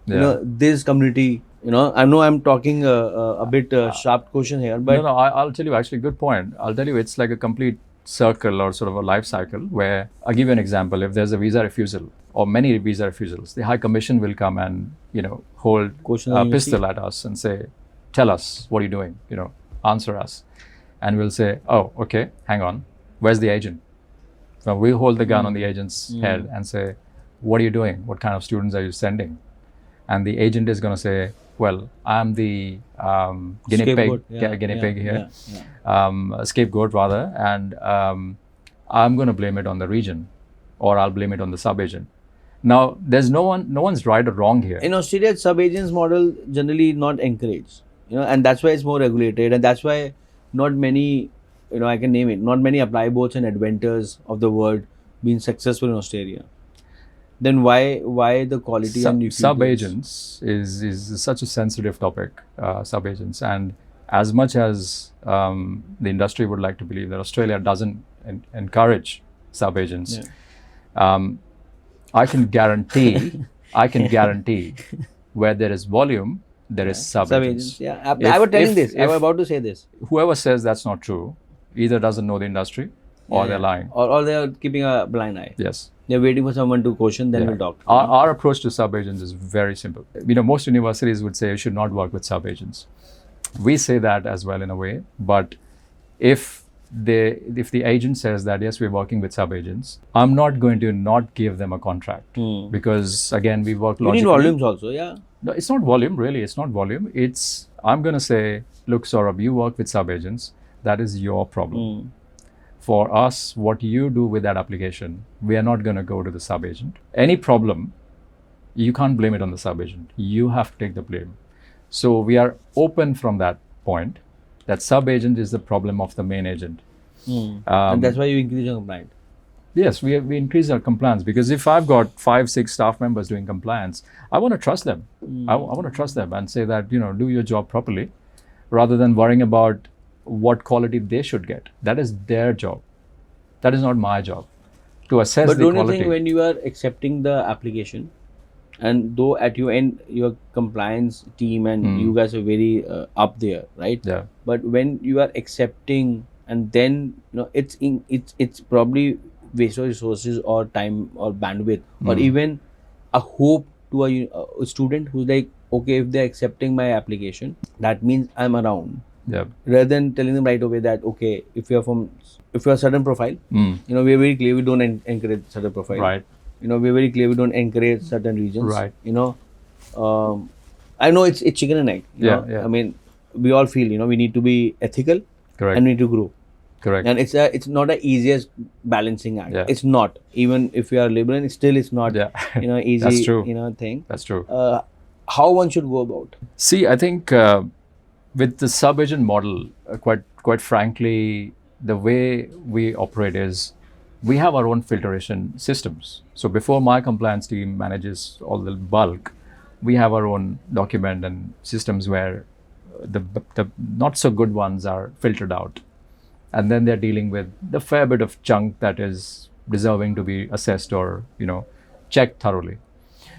this community. I know I'm talking a bit sharp question here, but No, I'll tell you actually, good point. I'll tell you, it's like a complete circle or sort of a life cycle where, I'll give you an example. If there's a visa refusal or many visa refusals, the High Commission will come and, hold a pistol at us and say, tell us, what are you doing? Answer us. And we'll say, oh, okay, hang on. Where's the agent? So we hold the gun on the agent's head and say, what are you doing? What kind of students are you sending? And the agent is going to say, well, I'm the guinea pig here, scapegoat rather, and I'm going to blame it on the region, or I'll blame it on the sub-agent. Now, there's no one's right or wrong here. In Australia, sub-agents model generally not encouraged, and that's why it's more regulated, and that's why not many, I can name it, not many apply boats and adventures of the world been successful in Australia. Then why the quality and sub-agents is such a sensitive topic, sub-agents, and as much as the industry would like to believe that Australia doesn't encourage sub-agents, I can guarantee where there is volume, there is sub-agents. Yeah, I was telling this. I was about to say this. Whoever says that's not true either doesn't know the industry or they're lying. Or they're keeping a blind eye. Yes. They're waiting for someone to question, then we'll talk. Our approach to sub-agents is very simple. Most universities would say you should not work with sub-agents. We say that as well in a way, but if the agent says that, yes, we're working with sub-agents, I'm not going to not give them a contract because, again, we work logically. You need volumes also, yeah? No, it's not volume, really. It's not volume. I'm going to say, look, Saurabh, you work with sub-agents. That is your problem. For us, what you do with that application, we are not going to go to the sub-agent. Any problem, you can't blame it on the sub-agent. You have to take the blame. So we are open from that point that sub-agent is the problem of the main agent. And that's why you increase your compliance. Yes, we increase our compliance because if I've got 5-6 staff members doing compliance, I want to trust them. I want to trust them and say that, do your job properly rather than worrying about what quality they should get. That is their job. That is not my job to assess the quality. But don't you think when you are accepting the application, and though at your end your compliance team and you guys are very up there, right? Yeah. But when you are accepting and then it's probably waste of resources or time or bandwidth or even a hope to a student who's like, okay, if they're accepting my application, that means I'm around. Yeah. Rather than telling them right away that, okay, if you're a certain profile, Mm. we're very clear we don't encourage certain profile. Right. We're very clear we don't encourage certain regions. Right. I know it's chicken and egg. Yeah. I mean, we all feel, we need to be ethical Correct. and we need to grow. Correct. And it's not the easiest balancing act. Yeah. It's not. Even if you are liberal, it's not, Yeah. easy, That's true. thing. That's true. How one should go about? See, I think with the sub-agent model, quite frankly, the way we operate is we have our own filtration systems. So before my compliance team manages all the bulk, we have our own document and systems where the not so good ones are filtered out, and then they're dealing with the fair bit of junk that is deserving to be assessed or checked thoroughly.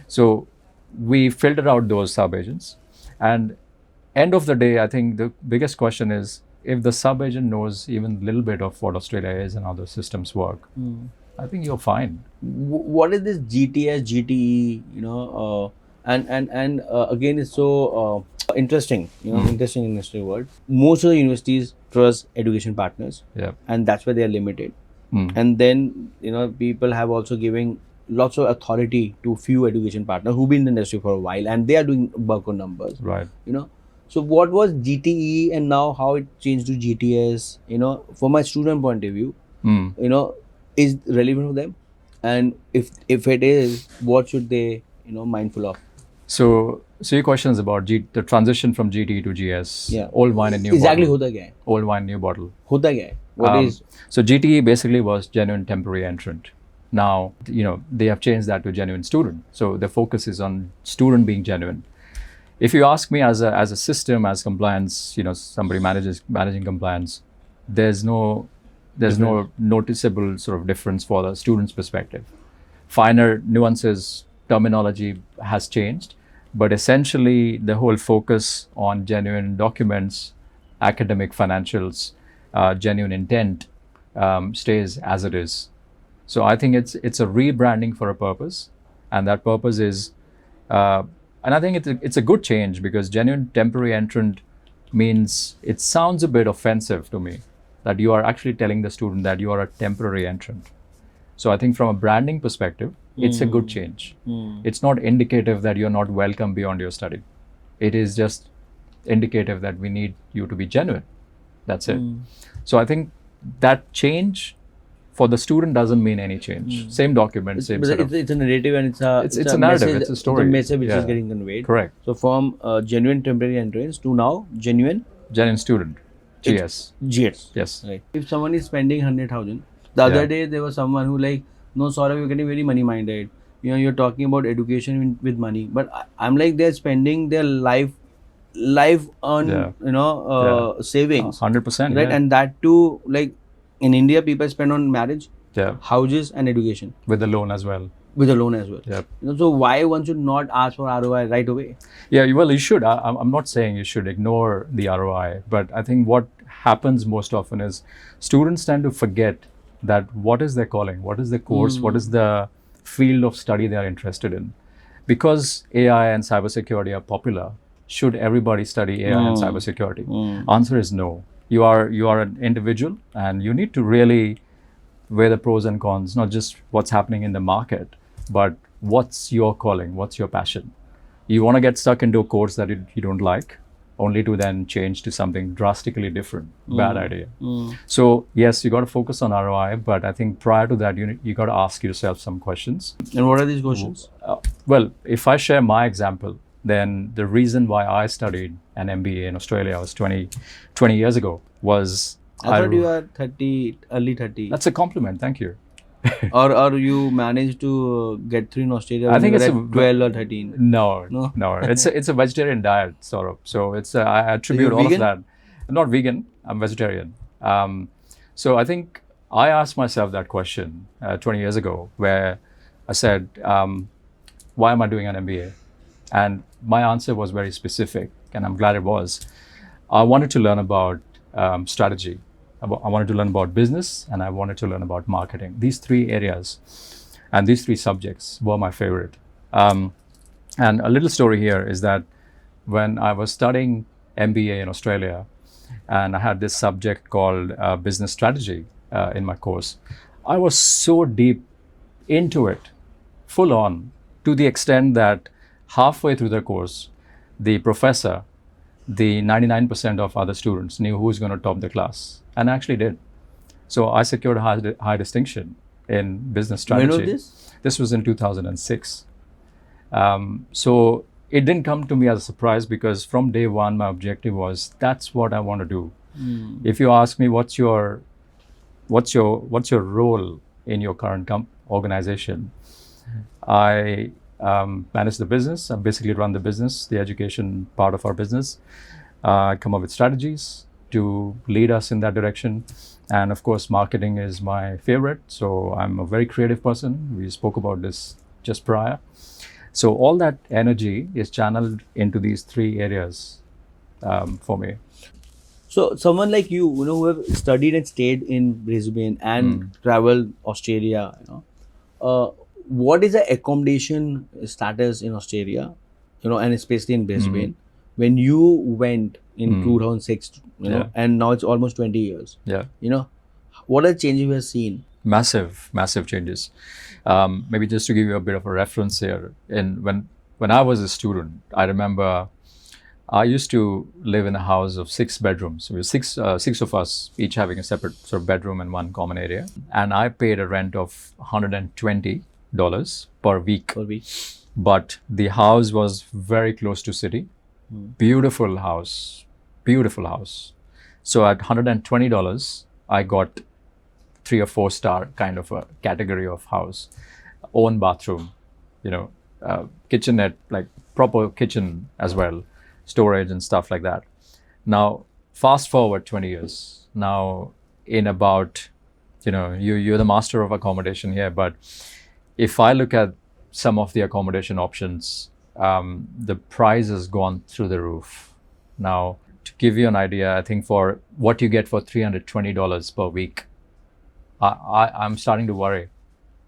So we filter out those sub-agents, and end of the day, I think the biggest question is if the sub-agent knows even a little bit of what Australia is and how the systems work, I think you're fine. What is this GTS, GTE? And again, it's so interesting. Interesting industry word. Most of the universities trust education partners, Yeah. and that's where they are limited. Mm. And then people have also giving lots of authority to few education partners who've been in the industry for a while, and they are doing work on numbers. Right. So what was GTE and now how it changed to GTS? From my student point of view, Mm. is relevant for them, and if it is, what should they mindful of? So your question is about the transition from GT to GS. Yeah. Old wine and new Exactly bottle. होता क्या है? Old wine, new bottle. होता क्या है? What is? So GTE basically was genuine temporary entrant. Now, they have changed that to genuine student. So the focus is on student being genuine. If you ask me as a system, as compliance, somebody managing compliance, there's no noticeable sort of difference for the student's perspective. Finer nuances, terminology has changed, but essentially the whole focus on genuine documents, academic financials, genuine intent stays as it is. So I think it's a rebranding for a purpose, and that purpose is, and I think it's a good change because genuine temporary entrant means it sounds a bit offensive to me that you are actually telling the student that you are a temporary entrant. So I think from a branding perspective, it's a good change. It's not indicative that you're not welcome beyond your study. It is just indicative that we need you to be genuine. That's it. So I think that change for the student doesn't mean any change. Same document, same set of... It's a narrative and it's a narrative, message, it's a story. It's a message which Yeah. is getting conveyed. Correct. So from genuine temporary entrance to now genuine Genuine student. GS. GS. Yes. Right. If someone is spending 100,000, the other day there was someone who like, no, Saurabh, you're getting very money minded. You're talking about education with money, but I'm like, they're spending their life on savings, 100%. right? Yeah. And that too, like in India, people spend on marriage, Yeah. houses, and education With the loan as well. with a loan as well. Yep. So why one should not ask for ROI right away? Yeah, well, you should. I'm not saying you should ignore the ROI, but I think what happens most often is students tend to forget that what is their calling, what is the course, what is the field of study they are interested in. Because AI and cybersecurity are popular, should everybody study AI and cybersecurity? Answer is no. You are an individual, and you need to really weigh the pros and cons, not just what's happening in the market, but what's your calling, what's your passion. You want to get stuck into a course that you don't like, only to then change to something drastically different. Bad idea. So yes, you got to focus on ROI, but I think prior to that, you got to ask yourself some questions. And what are these questions? Well, if I share my example, then the reason why I studied an MBA in Australia was 20 years ago was... I thought you are 30, early 30. That's a compliment. Thank you. or you managed to get through in Australia I when think you were it's at 12 or 13. No. It's a vegetarian diet, sort of. So I attribute you're all vegan? of that. I'm not vegan. I'm vegetarian. So I think I asked myself that question 20 years ago, where I said, why am I doing an MBA? And my answer was very specific, and I'm glad it was. I wanted to learn about strategy. I wanted to learn about business, and I wanted to learn about marketing. These three areas and these three subjects were my favorite. And a little story here is that when I was studying MBA in Australia, and I had this subject called business strategy in my course. I was so deep into it, full on, to the extent that halfway through the course, the professor, the 99% of other students knew who was going to top the class, and I actually did. So I secured a high distinction in business strategy. When was this? This was in 2006. So it didn't come to me as a surprise, because from day one, my objective was, that's what I want to do. If you ask me what's your role in your current organization, I manage the business. I basically run the business, the education part of our business. I come up with strategies to lead us in that direction. And of course, marketing is my favorite. So I'm a very creative person. We spoke about this just prior. So all that energy is channeled into these three areas for me. So someone like you, who have studied and stayed in Brisbane and traveled Australia, what is the accommodation status in Australia, and especially in Brisbane, when you went in 2006, and now it's almost 20 years. Yeah. What are the changes you have seen? Massive changes. Maybe just to give you a bit of a reference here, when I was a student, I remember I used to live in a house of 6 bedrooms. We were six of us, each having a separate sort of bedroom and one common area. And I paid a rent of $120 per week. But the house was very close to city. Beautiful house. So at $120, I got 3 or 4 star kind of a category of house, own bathroom, kitchenette, like proper kitchen as well, storage and stuff like that. Now, fast forward 20 years. Now, in about, you're the master of accommodation here, but if I look at some of the accommodation options, the price has gone through the roof. Now, to give you an idea, I think for what you get for $320 per week, I'm starting to worry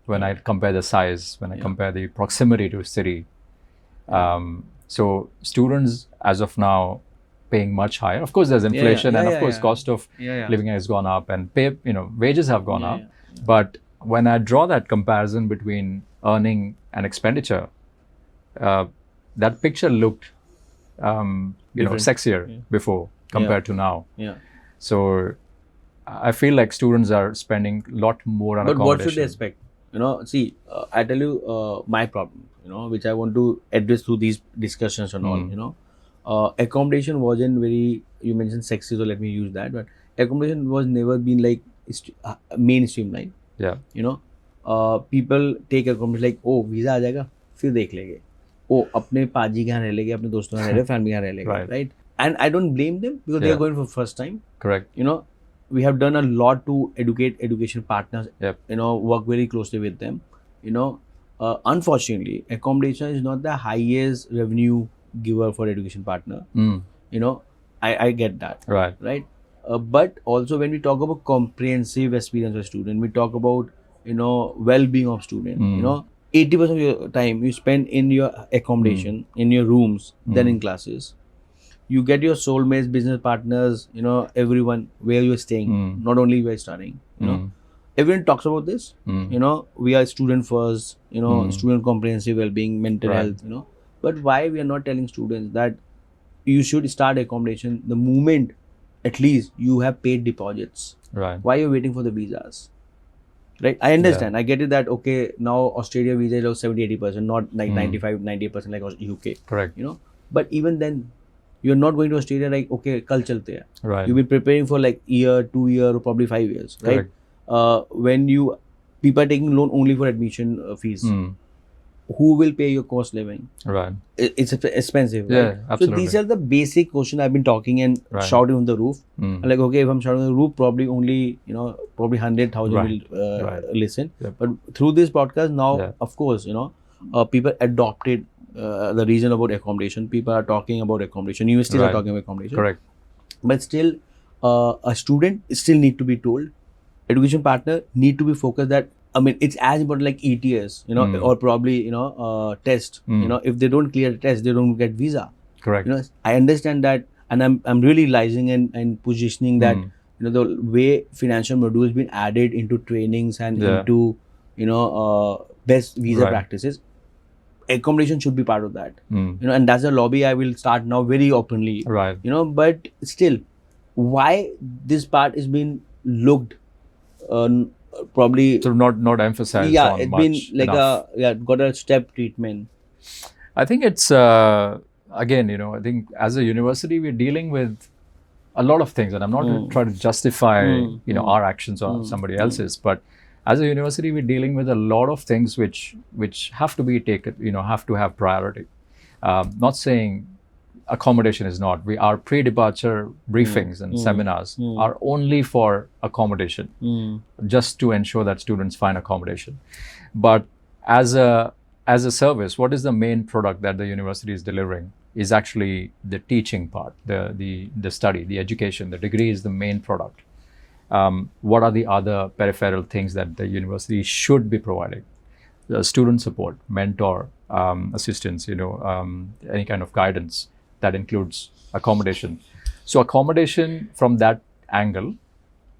when I compare the size, when I compare the proximity to city. So students, as of now, paying much higher. Of course, there's inflation, and of course, cost of living has gone up, and wages have gone up. But when I draw that comparison between earning and expenditure, that picture looked, sexier before compared to now. So I feel like students are spending a lot more on accommodation. But what should they expect? See, I tell you my problem, which I want to address through these discussions and all, accommodation wasn't very, you mentioned sexy, so let me use that, but accommodation was never been like mainstream line. Yeah. People take accommodation like, oh, visa आ जाएगा, फिर देख लेंगे. Oh, अपने पाजी के यहाँ रह लेंगे, अपने दोस्तों के यहाँ रह लेंगे, family के यहाँ रह लेंगे, right? And I don't blame them, because they are going for first time. Correct. We have done a lot to educate education partners, work very closely with them. Unfortunately, accommodation is not the highest revenue giver for education partner. I get that. Right. But also when we talk about comprehensive experience of student, we talk about, well-being of student, 80% of your time you spend in your accommodation, in your rooms, than in classes. You get your soulmates, business partners, everyone where you're staying, not only where you're studying, Everyone talks about this, we are student first, student comprehensive well-being, mental health, But why we are not telling students that you should start accommodation the moment at least you have paid deposits? Right. Why are you waiting for the visas? Right? I understand. I get it that, okay, now Australia visa is like 70-80%, not like 95-90% like UK. Correct. But even then, you're not going to Australia like, okay, kal chalte hai. Right. You've been preparing for like year, 2 years, or probably 5 years, right? Correct. When people are taking loan only for admission fees, who will pay your cost living? Right. It's expensive, right? Yeah, absolutely. So these are the basic questions I've been talking and shouting on the roof. Like, okay, if I'm shouting on the roof, probably only, probably 100,000 will listen. Yep. But through this podcast now, of course, people adopted the reason about accommodation. People are talking about accommodation. Universities are talking about accommodation. Correct. But still, a student still need to be told. Education partner need to be focused that, it's as important like ETS, or probably, test. If they don't clear the test, they don't get visa. Correct. You know, I understand that, and I'm really realizing and positioning that the way financial modules been added into trainings and into best visa practices, accommodation should be part of that. And that's a lobby I will start now very openly. Right. But still, why this part is being looked probably sort of not emphasized on it's much been like enough. got a step treatment. I think it's again, I think as a university we're dealing with a lot of things, and I'm not trying to justify our actions or somebody else's, but as a university we're dealing with a lot of things which have to be taken, have to have priority. Not saying accommodation is not. Our pre-departure briefings and seminars are only for accommodation, just to ensure that students find accommodation. But as a service, what is the main product that the university is delivering is actually the teaching part, the study, the education. The degree is the main product. What are the other peripheral things that the university should be providing? Student support, mentor, assistance, any kind of guidance that includes accommodation. So accommodation from that angle,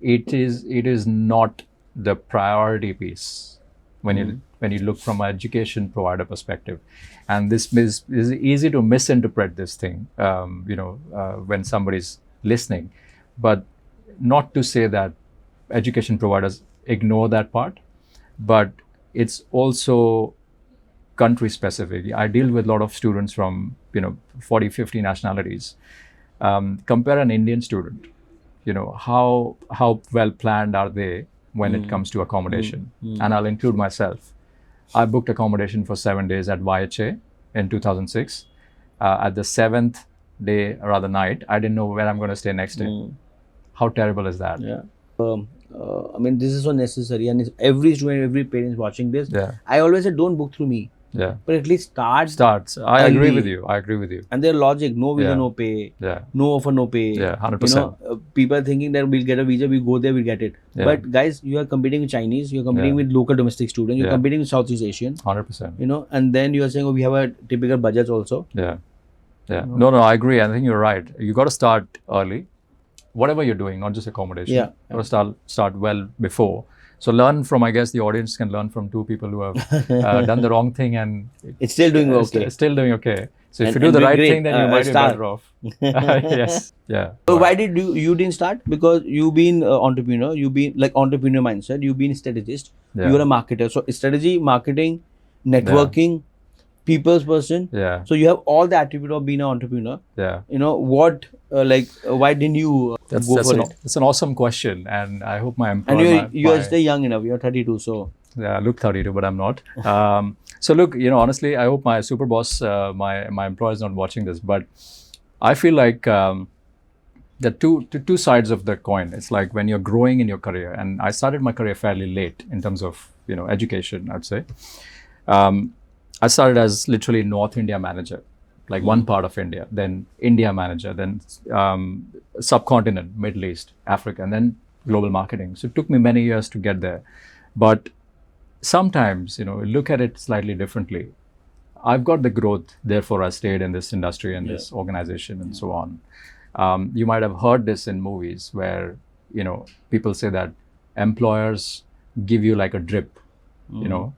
it is not the priority piece when you look from an education provider perspective. And this is easy to misinterpret this thing, when somebody's listening. But not to say that education providers ignore that part, but it's also country specific. I deal with a lot of students from 40, 50 nationalities. Compare an Indian student, how well planned are they when it comes to accommodation? And I'll include myself. I booked accommodation for 7 days at YHA in 2006. At the 7th day, or rather night, I didn't know where I'm going to stay next day. How terrible is that? Yeah. I mean, this is so necessary, and if every student, every parent is watching this. Yeah. I always say, don't book through me. Yeah. But at least starts. I agree with you. And their logic: no visa, no pay. Yeah. No offer, no pay. Yeah, 100%. People are thinking that we'll get a visa, we go there, we'll get it. Yeah. But guys, you are competing with Chinese, you're competing with local domestic students, you're competing with Southeast Asian. 100%. And then you are saying, we have a typical budgets also. Yeah. No, I agree. I think you're right. You got to start early. Whatever you're doing, not just accommodation. Yeah. You got to start well before. So learn from, I guess the audience can learn from two people who have done the wrong thing and it's still doing okay. Still doing okay. So if you do the right thing, then you might be better off. Yes. Yeah. So why did you didn't start? Because you've been entrepreneur, you've been like entrepreneur mindset, you've been strategist, you're a marketer. So strategy, marketing, networking, people's person. Yeah. So you have all the attribute of being an entrepreneur. Yeah. Why didn't you go for it? It's an awesome question, and I hope my employer. And you're still young enough. You're 32, so. Yeah, I look 32, but I'm not. So look, honestly, I hope my super boss, my employer is not watching this, but I feel like the two sides of the coin. It's like when you're growing in your career, and I started my career fairly late in terms of education, I'd say. I started as literally North India manager, like one part of India, then India manager, then subcontinent, Middle East, Africa, and then global marketing. So it took me many years to get there. But sometimes, look at it slightly differently. I've got the growth, therefore I stayed in this industry and this organization and so on. You might have heard this in movies where, people say that employers give you like a drip.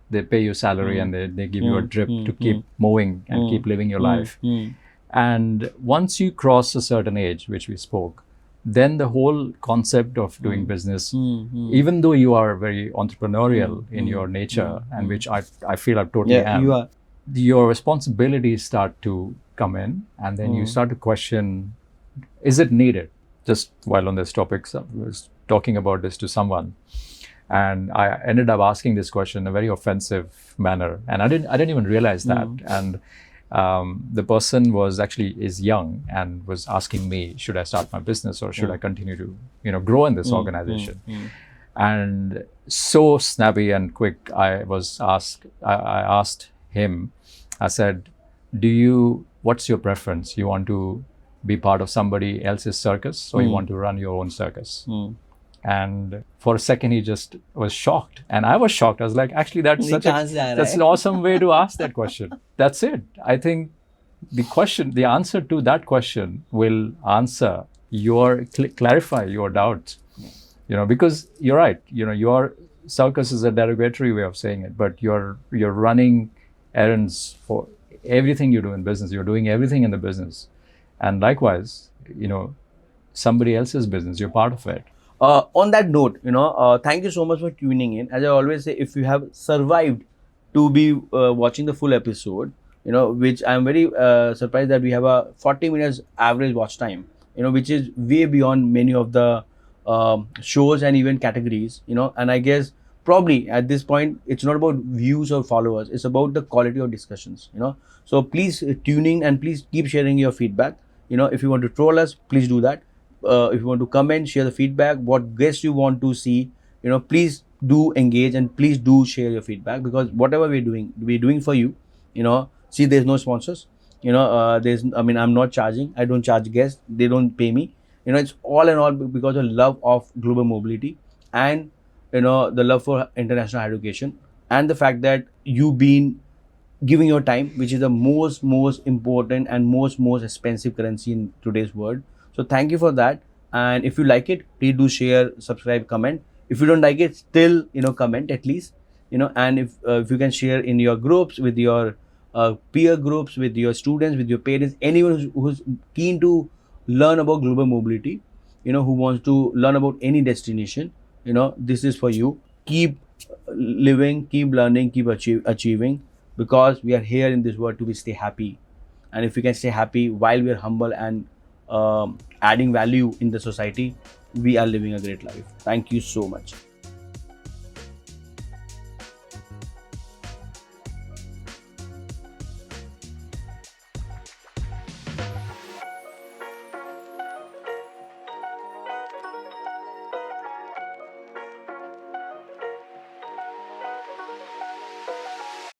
They pay you salary and they give you a drip to keep moving and keep living your life. And once you cross a certain age, which we spoke, then the whole concept of doing business, even though you are very entrepreneurial in your nature, and which I feel I totally am, you are. Your responsibilities start to come in, and then you start to question, is it needed? Just while on this topic, I was talking about this to someone. And I ended up asking this question in a very offensive manner, and I didn't even realize that. And the person is young and was asking me, should I start my business or should I continue to grow in this organization? And so snappy and quick, I asked him. I said, what's your preference? You want to be part of somebody else's circus, or you want to run your own circus? And for a second, he just was shocked. And I was shocked. I was like, actually, that's an awesome way to ask that question. That's it. I think the answer to that question will answer clarify your doubts. Because you're right. Your circus is a derogatory way of saying it, but you're running errands for everything you do in business. You're doing everything in the business, and likewise, somebody else's business. You're part of it. On that note, thank you so much for tuning in. As I always say, if you have survived to be watching the full episode, which I'm very surprised that we have a 40 minutes average watch time, which is way beyond many of the shows and even categories, and I guess probably at this point, it's not about views or followers, it's about the quality of discussions, So please tune in and please keep sharing your feedback. If you want to troll us, please do that. If you want to comment, share the feedback, what guests you want to see, please do engage and please do share your feedback, because whatever we're doing for you, see, there's no sponsors, I'm not charging, I don't charge guests, they don't pay me, it's all in all because of love of global mobility and, the love for international education and the fact that you've been giving your time, which is the most important and most expensive currency in today's world. So thank you for that. And if you like it, please do share, subscribe, comment. If you don't like it, still comment at least, and if you can share in your groups, with your peer groups, with your students, with your parents, anyone who's keen to learn about global mobility, who wants to learn about any destination, this is for you. Keep living, keep learning, keep achieving, because we are here in this world to stay happy. And if we can stay happy while we are humble and adding value in the society, we are living a great life. Thank you so much.